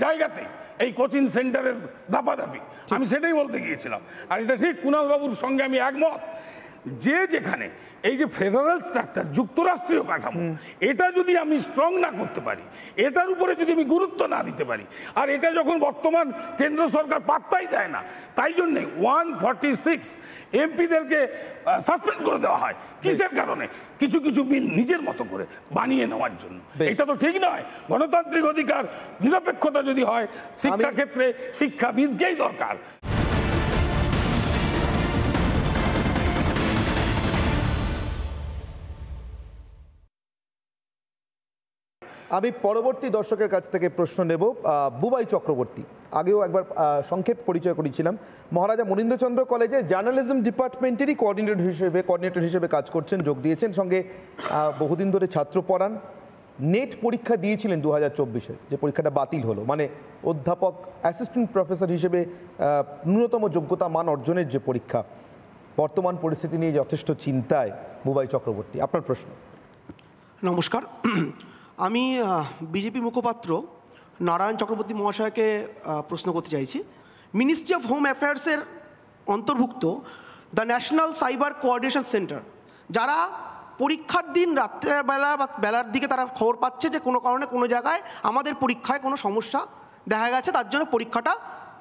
জায়গাতে এই কোচিং সেন্টারের দাপাদাপি। আমি সেটাই বলতে গিয়েছিলাম। আর এটা ঠিক, কুণাল বাবুর সঙ্গে আমি একমত, যে যেখানে এই যে ফেডারেল স্ট্রাকচার, যুক্তরাষ্ট্রীয় কাঠামো, এটা যদি আমি স্ট্রং না করতে পারি, এটার উপরে যদি আমি গুরুত্ব না দিতে পারি, আর এটা যখন বর্তমান কেন্দ্র সরকার পাত্তাই দেয় না, তাই জন্যে 146 এমপিদেরকে সাসপেন্ড করে দেওয়া হয়। কিসের কারণে? কিছু কিছু বিল নিজের মতো করে বানিয়ে নেওয়ার জন্য। এটা তো ঠিক নয়। গণতান্ত্রিক অধিকার, নিরপেক্ষতা যদি হয়, শিক্ষা ক্ষেত্রে শিক্ষাবিদকেই দরকার। আমি পরবর্তী দর্শকের কাছ থেকে প্রশ্ন নেব। বুবাই চক্রবর্তী, আগেও একবার সংক্ষেপ পরিচয় করেছিলাম, মহারাজা মনীন্দ্রচন্দ্র কলেজে জার্নালিজম ডিপার্টমেন্টেরই কোঅর্ডিনেটর হিসেবে কাজ করছেন, যোগ দিয়েছেন, সঙ্গে বহুদিন ধরে ছাত্র পড়ান। নেট পরীক্ষা দিয়েছিলেন 2024-এ, যে পরীক্ষাটা বাতিল হলো, মানে অধ্যাপক, অ্যাসিস্ট্যান্ট প্রফেসর হিসেবে ন্যূনতম যোগ্যতা মান অর্জনের যে পরীক্ষা। বর্তমান পরিস্থিতি নিয়ে যথেষ্ট চিন্তায় বুবাই চক্রবর্তী, আপনার প্রশ্ন। নমস্কার, আমি বিজেপি মুখপাত্র নারায়ণ চক্রবর্তী মহাশয়কে প্রশ্ন করতে চাইছি। মিনিস্ট্রি অফ হোম অ্যাফেয়ার্সের অন্তর্ভুক্ত the national cyber coordination centre, যারা পরীক্ষার দিন রাত্রের বেলা বা বেলার দিকে তারা খবর পাচ্ছে যে কোনো কারণে কোনো জায়গায় আমাদের পরীক্ষায় কোনো সমস্যা দেখা গেছে, তার জন্য পরীক্ষাটা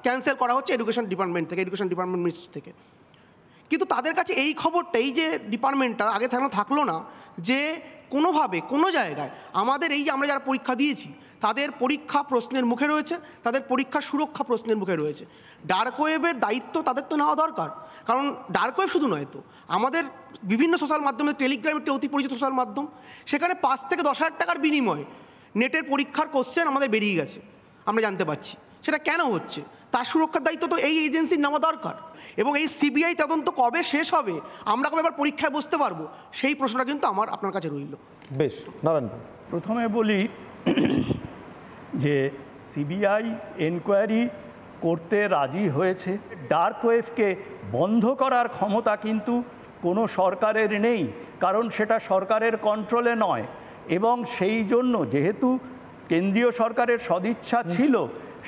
ক্যান্সেল করা হচ্ছে এডুকেশন ডিপার্টমেন্ট থেকে, এডুকেশন ডিপার্টমেন্ট মিনিস্ট্রি থেকে। কিন্তু তাদের কাছে এই খবরটা, এই যে ডিপার্টমেন্টটা আগে থাকলো না যে কোনোভাবে কোনো জায়গায় আমাদের এই যে আমরা যারা পরীক্ষা দিয়েছি তাদের পরীক্ষা প্রশ্নের মুখে রয়েছে, তাদের পরীক্ষার সুরক্ষা প্রশ্নের মুখে রয়েছে। ডার্ক ওয়েবের দায়িত্ব তাদের তো নেওয়া দরকার, কারণ ডার্ক ওয়েব শুধু নয় তো, আমাদের বিভিন্ন সোশ্যাল মাধ্যমে, টেলিগ্রাম একটি অতি পরিচিত সোশ্যাল মাধ্যম, সেখানে 5 থেকে 10,000 টাকার বিনিময়ে নেটের পরীক্ষার কোশ্চেন আমাদের বেরিয়ে গেছে, আমরা জানতে পারছি। সেটা কেন হচ্ছে, তার সুরক্ষার দায়িত্ব তো এই এজেন্সির নেওয়া দরকার। এবং এই সিবিআই তদন্ত কবে শেষ হবে, আমরা কবে এবার পরীক্ষায় বসতে পারবো, সেই প্রশ্নটা কিন্তু আমার আপনার কাছে রইল। বেশ, নারায়ণ, প্রথমে বলি যে সিবিআই এনকোয়ারি করতে রাজি হয়েছে। ডার্ক ওয়েবকে বন্ধ করার ক্ষমতা কিন্তু কোনো সরকারের নেই, কারণ সেটা সরকারের কন্ট্রোলে নয়। এবং সেই জন্য যেহেতু কেন্দ্রীয় সরকারের সদিচ্ছা ছিল,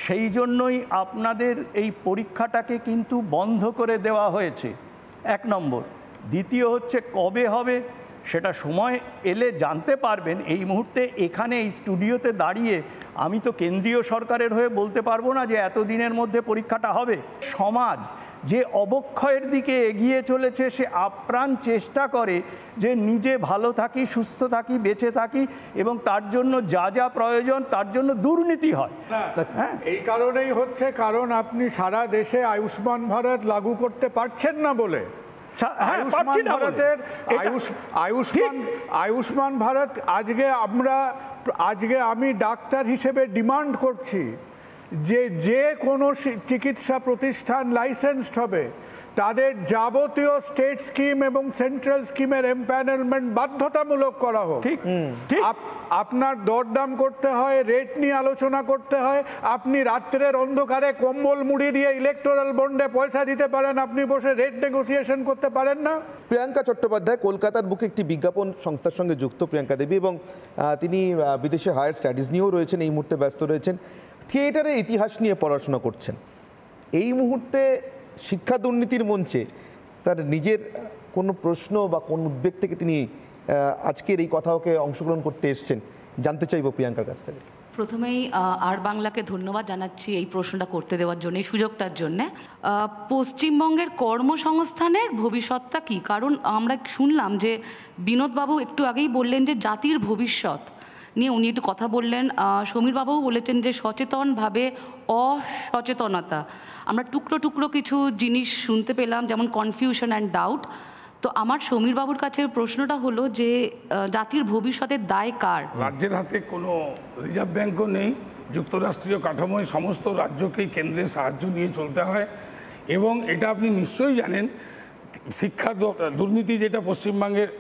সেই জন্যই আপনাদের এই পরীক্ষাটাকে কিন্তু বন্ধ করে দেওয়া হয়েছে, 1 নম্বর। দ্বিতীয় হচ্ছে কবে হবে সেটা সময় এলে জানতে পারবেন। এই মুহূর্তে এখানে এই স্টুডিওতে দাঁড়িয়ে আমি তো কেন্দ্রীয় সরকারের হয়ে বলতে পারবো না যে এতদিনের মধ্যে পরীক্ষাটা হবে। সমাজ যে অবক্ষয়ের দিকে এগিয়ে চলেছে, সে আপ্রাণ চেষ্টা করে যে নিজে ভালো থাকি, সুস্থ থাকি, বেঁচে থাকি, এবং তার জন্য যা যা প্রয়োজন তার জন্য দুর্নীতি হয়। হ্যাঁ, এই কারণেই হচ্ছে, কারণ আপনি সারা দেশে আয়ুষ্মান ভারত লাগু করতে পারছেন না বলে। আয়ুষ্মান ভারত আজকে আমি ডাক্তার হিসেবে ডিমান্ড করছি যে কোনো চিকিৎসা প্রতিষ্ঠান লাইসেন্সড হবে, তাদের যাবতীয় স্টেট স্কিম এবং সেন্ট্রাল স্কিমের এমপ্যানেলমেন্ট বাধ্যতামূলক করা হোক। আপনার দরদাম করতে হয়, রেট নিয়ে আলোচনা করতে হয়। আপনি রাত্রের অন্ধকারে কম্বল মুড়ি দিয়ে ইলেকটোরাল বন্ডে পয়সা দিতে পারেন, আপনি বসে রেট নেগোসিয়েশন করতে পারেন না। প্রিয়াঙ্কা চট্টোপাধ্যায় কলকাতার বুকে একটি বিজ্ঞাপন সংস্থার সঙ্গে যুক্ত, প্রিয়াঙ্কা দেবী, এবং তিনি বিদেশে হায়ার স্টাডিজ নিয়েও রয়েছেন, এই মুহূর্তে ব্যস্ত রয়েছেন, থিয়েটারের ইতিহাস নিয়ে পড়াশোনা করছেন। এই মুহূর্তে শিক্ষা দুর্নীতির মঞ্চে তার নিজের কোনো প্রশ্ন বা কোন উদ্বেগ থেকে তিনি আজকের এই কথাকে অংশগ্রহণ করতে এসছেন, জানতে চাইব প্রিয়াঙ্কার কাছ থেকে। প্রথমেই আর বাংলাকে ধন্যবাদ জানাচ্ছি এই প্রশ্নটা করতে দেওয়ার জন্য, এই সুযোগটার জন্যে। পশ্চিমবঙ্গের কর্মসংস্থানের ভবিষ্যৎটা কী? কারণ আমরা শুনলাম যে বিনোদবাবু একটু আগেই বললেন যে জাতির ভবিষ্যৎ নিয়ে উনি একটু কথা বললেন। সমীরবাবুও বলেছেন যে সচেতনভাবে অসচেতনতা। আমরা টুকরো টুকরো কিছু জিনিস শুনতে পেলাম, যেমন কনফিউশন অ্যান্ড ডাউট। তো আমার সমীরবাবুর কাছে প্রশ্নটা হলো যে জাতির ভবিষ্যতের দায় কার? রাজ্যের হাতে কোনো রিজার্ভ ব্যাঙ্কও নেই, যুক্তরাষ্ট্রীয় কাঠামোয় সমস্ত রাজ্যকেই কেন্দ্রের সাহায্য নিয়ে চলতে হয়। এবং এটা আপনি নিশ্চয়ই জানেন, শিক্ষা দুর্নীতি যেটা পশ্চিমবঙ্গের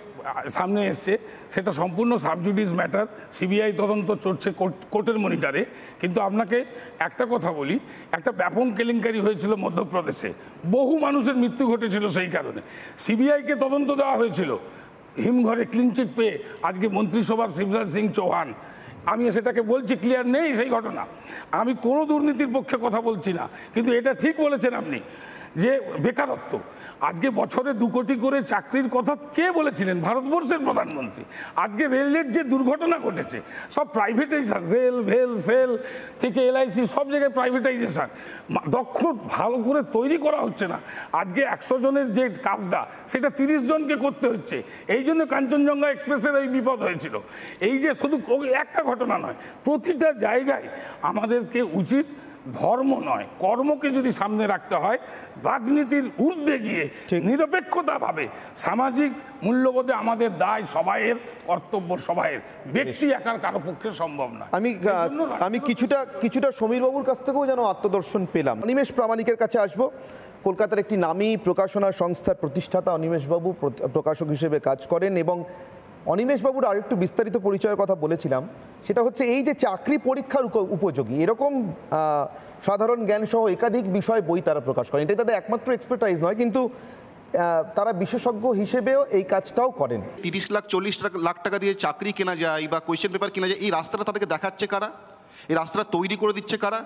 সামনে এসছে সেটা সম্পূর্ণ সাবজুডিস ম্যাটার, সিবিআই তদন্ত চলছে কোর্টের মনিটরে। কিন্তু আপনাকে একটা কথা বলি, একটা ব্যাপক কেলেঙ্কারি হয়েছিল মধ্যপ্রদেশে, বহু মানুষের মৃত্যু ঘটেছিল সেই কারণে। সিবিআইকে তদন্ত দেওয়া হয়েছিল, হিমঘরে ক্লিনচিট পেয়ে আজকে মন্ত্রিসভার শিবরাজ সিং চৌহান। আমি সেটাকে বলছি, ক্লিয়ার নেই সেই ঘটনা। আমি কোনো দুর্নীতির পক্ষে কথা বলছি না, কিন্তু এটা ঠিক বলেছেন আপনি যে বেকারত্ব, আজকে বছরে 2 কোটি করে চাকরির কথা কে বলেছিলেন? ভারতবর্ষের প্রধানমন্ত্রী। আজকে রেলের যে দুর্ঘটনা ঘটেছে, সব প্রাইভেটাইজেশন, রেল, ভেল, সেল থেকে এলআইসি, সব জায়গায় প্রাইভেটাইজেশন। দক্ষ ভালো করে তৈরি করা হচ্ছে না। আজকে 100 জনের যে কাজটা, সেটা 30 জনকে করতে হচ্ছে। এই জন্য কাঞ্চনজঙ্ঘা এক্সপ্রেসের এই বিপদ হয়েছিল। এই যে শুধু একটা ঘটনা নয়, প্রতিটা জায়গায় আমাদেরকে উচিত ধর্ম নয়, কর্মকে যদি সামনে রাখতে হয়, রাজনীতির ঊর্ধ্বে গিয়ে নিরপেক্ষতাভাবে সামাজিক মূল্যবোধে আমাদের দায় সবাইয়ের, কর্তব্য সবাইয়ের, ব্যক্তি একার কারো পক্ষে সম্ভব নয়। আমি কিছুটা সমীরবাবুর কাছ থেকেও যেন আত্মদর্শন পেলাম। অনিমেষ প্রামাণিকের কাছে আসবো। কলকাতার একটি নামী প্রকাশনা সংস্থার প্রতিষ্ঠাতা অনিমেষবাবু প্রকাশক হিসেবে কাজ করেন, এবং অনিমেষবাবুর আরেকটু বিস্তারিত পরিচয়ের কথা বলেছিলাম, সেটা হচ্ছে এই যে চাকরি পরীক্ষার উপযোগী এরকম সাধারণ জ্ঞান সহ একাধিক বিষয় বই তারা প্রকাশ করেন। এটাই তাদের একমাত্র এক্সপার্টাইজ নয়, কিন্তু তারা বিশেষজ্ঞ হিসেবেও এই কাজটাও করেন। 30 লাখ 40 লাখ টাকা দিয়ে চাকরি কেনা যায় বা কোয়েশ্চেন পেপার কেনা যায়, এই রাস্তাটা তাদেরকে দেখাচ্ছে কারা? এই রাস্তাটা তৈরি করে দিচ্ছে কারা?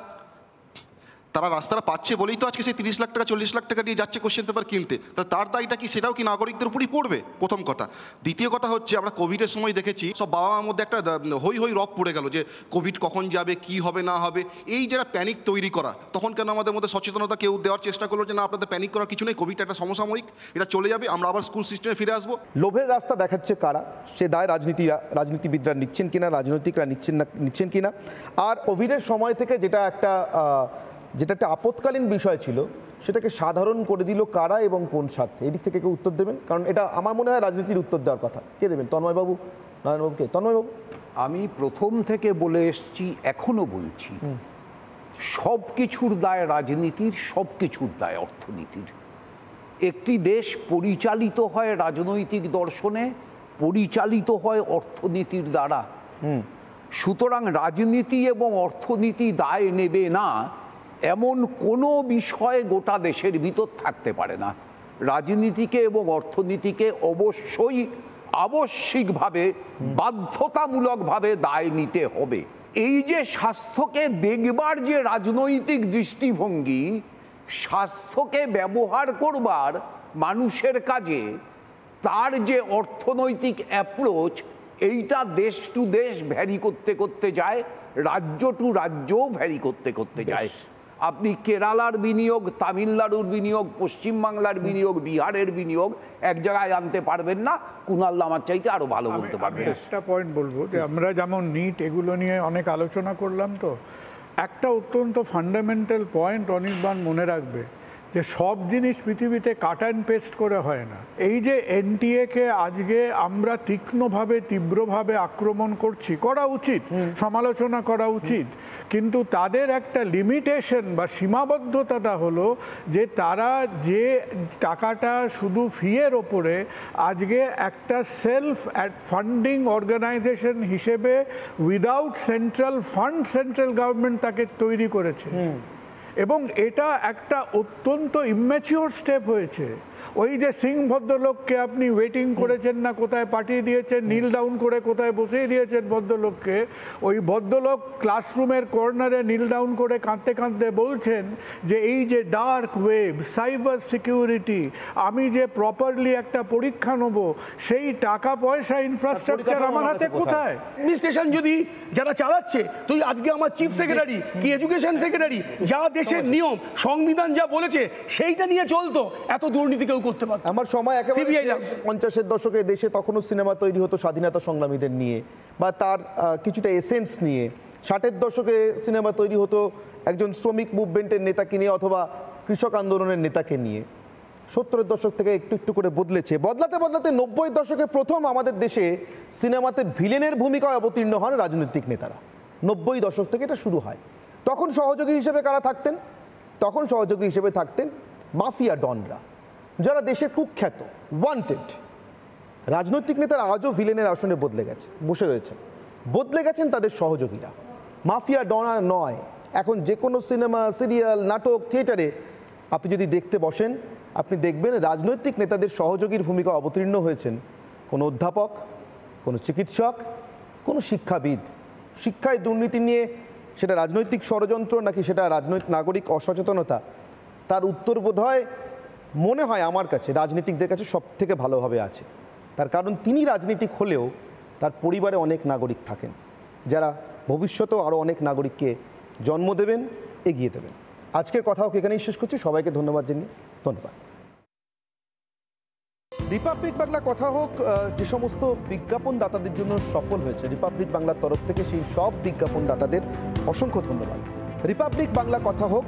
তারা রাস্তাটা পাচ্ছে বলেই তো আজকে সেই 30 লাখ টাকা 40 লাখ টাকা দিয়ে যাচ্ছে কোশ্চেন পেপার কিনতে। তার দায়টা কি, সেটাও কি নাগরিকদের উপরই পড়বে? প্রথম কথা। দ্বিতীয় কথা হচ্ছে, আমরা কোভিডের সময় দেখেছি সব বাবা মার মধ্যে একটা হই হই রব পড়ে গেল যে কোভিড কখন যাবে, কি হবে না হবে, এই যেটা প্যানিক তৈরি করা। তখন কেন আমাদের মধ্যে সচেতনতা কেউ দেওয়ার চেষ্টা করলো যে না, আপনাদের প্যানিক করার কিছু নেই, কোভিড একটা সমসাময়িক, এটা চলে যাবে, আমরা আবার স্কুল সিস্টেমে ফিরে আসবো। লোভের রাস্তা দেখাচ্ছে কারা, সে দায় রাজনীতিবিদরা নিচ্ছেন কিনা, রাজনৈতিকরা নিচ্ছেন কিনা। আর কোভিডের সময় থেকে যেটা একটা আপৎকালীন বিষয় ছিল, সেটাকে সাধারণ করে দিল কারা এবং কোন স্বার্থে? এদিক থেকে কেউ উত্তর দেবেন? কারণ এটা আমার মনে হয় রাজনীতির উত্তর দেওয়ার কথা। কে দেবেন? তন্ময়বাবু, নারায়ণবাবু, কে? তন্ময়বাবু। আমি প্রথম থেকে বলে এসছি, এখনো বলছি, সব কিছুর দায় রাজনীতির, সব কিছুর দায় অর্থনীতির। একটি দেশ পরিচালিত হয় রাজনৈতিক দর্শনে, পরিচালিত হয় অর্থনীতির দ্বারা। সুতরাং রাজনীতি এবং অর্থনীতি দায় নেবে না এমন কোনো বিষয় গোটা দেশের ভিতর থাকতে পারে না। রাজনীতিকে এবং অর্থনীতিকে অবশ্যই আবশ্যিকভাবে, বাধ্যতামূলকভাবে দায় নিতে হবে। এই যে স্বাস্থ্যকে দেখবার যে রাজনৈতিক দৃষ্টিভঙ্গি, স্বাস্থ্যকে ব্যবহার করবার মানুষের কাজে তার যে অর্থনৈতিক অ্যাপ্রোচ, এইটা দেশ টু দেশ ভ্যারি করতে করতে যায়, রাজ্য টু রাজ্যও ভ্যারি করতে করতে যায়। আপনি কেরালার বিনিয়োগ, তামিলনাড়ুর বিনিয়োগ, পশ্চিমবাংলার বিনিয়োগ, বিহারের বিনিয়োগ এক জায়গায় আনতে পারবেন না। কুণাল আমার চাইতে আরো ভালো বলতে পারবেন। একটা পয়েন্ট বলবো যে আমরা যেমন নিট এগুলো নিয়ে অনেক আলোচনা করলাম, তো একটা অত্যন্ত ফান্ডামেন্টাল পয়েন্ট অনির্বাণ মনে রাখবে, যে সব জিনিস পৃথিবীতে কাট অ্যান্ড পেস্ট করে হয় না। এই যে এনটিএকে আজকে আমরা তীক্ষ্ণভাবে, তীব্রভাবে আক্রমণ করছি, করা উচিত, সমালোচনা করা উচিত, কিন্তু তাদের একটা লিমিটেশন বা সীমাবদ্ধতাটা হলো যে তারা যে টাকাটা শুধু ফিয়ের ওপরে আজকে একটা সেলফ ফান্ডিং অর্গানাইজেশন হিসেবে without central fund, central government তাকে তৈরি করেছে। এবং এটা একটা অত্যন্ত ইম্যাচিওর স্টেপ হয়েছে। ওই যে সিং ভদ্রলোককে আপনি ওয়েটিং করেছেন না, কোথায় পাঠিয়ে দিয়েছেন, নীল ডাউন করে কোথায় বসিয়ে দিয়েছেন ভদ্রলোককে, ওই ভদ্রলোক ক্লাসরুমের কর্নারে নীল ডাউন করে কাঁদতে কাঁদতে বলছেন যে এই যে ডার্ক ওয়েব, সাইবার সিকিউরিটি, আমি যে প্রপারলি একটা পরীক্ষা নেব, সেই টাকা পয়সা, ইনফ্রাস্ট্রাকচার আমার হাতে কোথায়? অ্যাডমিনিস্ট্রেশন যদি যারা চালাচ্ছে, তুই আজকে আমার চিফ সেক্রেটারি কি এডুকেশন সেক্রেটারি, যা দেশের নিয়ম, সংবিধান যা বলেছে সেইটা নিয়ে চলতো, এত দুর্নীতি কেউ করতে পারত। আমার সময় একেবারে 50-এর দশকে দেশে তখনও সিনেমা তৈরি হতো স্বাধীনতা সংগ্রামীদের নিয়ে বা তার কিছুটা এসেন্স নিয়ে। 60-এর দশকে সিনেমা তৈরি হতো একজন শ্রমিক মুভমেন্টের নেতাকে নিয়ে অথবা কৃষক আন্দোলনের নেতাকে নিয়ে। 70-এর দশক থেকে একটু একটু করে বদলেছে। বদলাতে 90-এর দশকে প্রথম আমাদের দেশে সিনেমাতে ভিলেনের ভূমিকায় অবতীর্ণ হন রাজনৈতিক নেতারা। 90 দশক থেকে এটা শুরু হয়। তখন সহযোগী হিসেবে কারা থাকতেন? তখন সহযোগী হিসেবে থাকতেন মাফিয়া ডনরা, যারা দেশের কুখ্যাত, ওয়ান্টেড। রাজনৈতিক নেতারা আজও ভিলেনের আসনে বসে রয়েছেন, বদলে গেছেন তাদের সহযোগীরা। মাফিয়া ডন আর নয়। এখন যে কোনো সিনেমা, সিরিয়াল, নাটক, থিয়েটারে আপনি যদি দেখতে বসেন, আপনি দেখবেন রাজনৈতিক নেতাদের সহযোগীর ভূমিকা অবতীর্ণ হয়েছেন কোনো অধ্যাপক, কোনো চিকিৎসক, কোনো শিক্ষাবিদ। শিক্ষায় দুর্নীতি নিয়ে সেটা রাজনৈতিক ষড়যন্ত্র নাকি সেটা নাগরিক অসচেতনতা, তার উত্তর বোধহয় মনে হয় আমার কাছে রাজনীতিকদের কাছে সব থেকে ভালোভাবে আছে। তার কারণ তিনি রাজনীতিক হলেও তার পরিবারে অনেক নাগরিক থাকেন, যারা ভবিষ্যতেও আরও অনেক নাগরিককে জন্ম দেবেন, এগিয়ে দেবেন। আজকের কথা হোক এখানেই শেষ করছি। সবাইকে ধন্যবাদ জানিয়ে ধন্যবাদ। রিপাবলিক বাংলা কথা হোক যে সমস্ত বিজ্ঞাপন দাতাদের জন্য সফল হয়েছে, রিপাবলিক বাংলার তরফ থেকে সেই সব বিজ্ঞাপন দাতাদের অসংখ্য ধন্যবাদ। রিপাবলিক বাংলা কথা হোক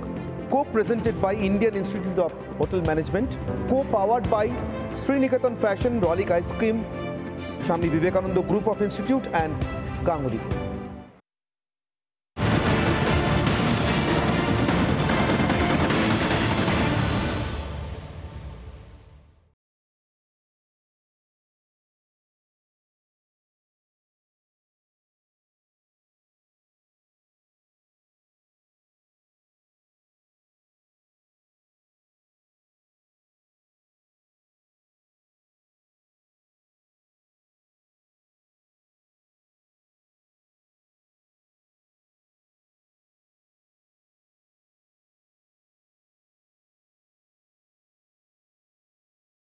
co-presented by Indian Institute of Hotel Management, co-powered by Sriniketan Fashion, Rolik Ice Cream, Swami Vivekananda Group of Institute and Ganguly Group.